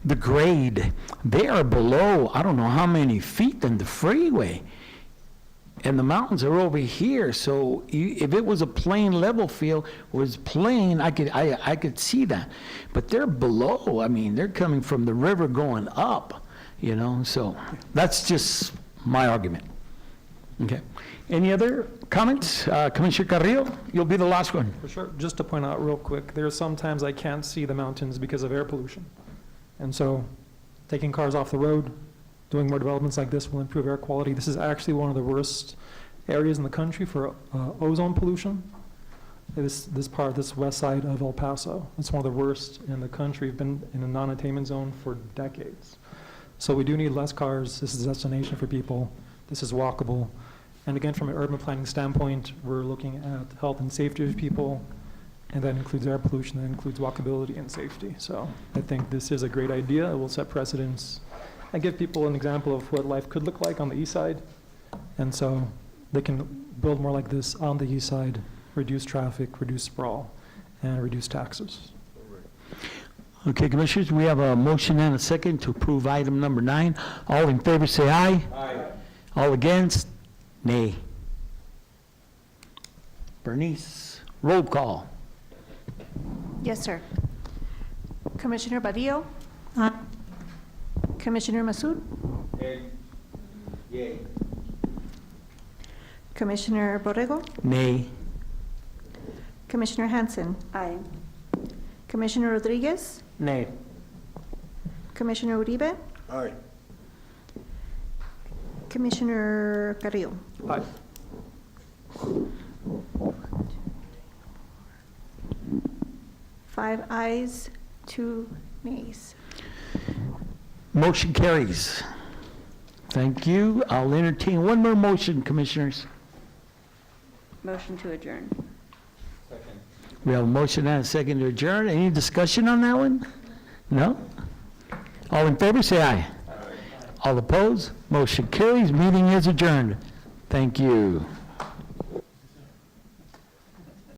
the grade, they are below, I don't know how many feet than the freeway. And the mountains are over here, so if it was a plain level field, was plain, I could see that. But they're below, I mean, they're coming from the river going up, you know, so that's just my argument. Okay. Any other comments? Commissioner Carrillo, you'll be the last one. For sure. Just to point out real quick, there are sometimes I can't see the mountains because of air pollution. And so taking cars off the road, doing more developments like this will improve air quality. This is actually one of the worst areas in the country for ozone pollution. This west side of El Paso. It's one of the worst in the country. We've been in a non-attainment zone for decades. So we do need less cars. This is a destination for people. This is walkable. And again, from an urban planning standpoint, we're looking at health and safety of people, and that includes air pollution, that includes walkability and safety. So I think this is a great idea. It will set precedents and give people an example of what life could look like on the east side. And so they can build more like this on the east side, reduce traffic, reduce sprawl, and reduce taxes. Okay, Commissioners, we have a motion and a second to approve item number 9. All in favor, say aye. Aye. All against? Nay. Bernice, roll call. Yes, sir. Commissioner Badillo? Commissioner Masud? Yay. Commissioner Borrego? Nay. Commissioner Hanson? Aye. Commissioner Rodriguez? Nay. Commissioner Uribe? Aye. Commissioner Carrillo? Aye. Five ayes, 2 nays. Motion carries. Thank you. I'll entertain one more motion, Commissioners. Motion to adjourn. We have a motion and a second to adjourn. Any discussion on that one? No? All in favor, say aye. All opposed? Motion carries. Meeting is adjourned. Thank you.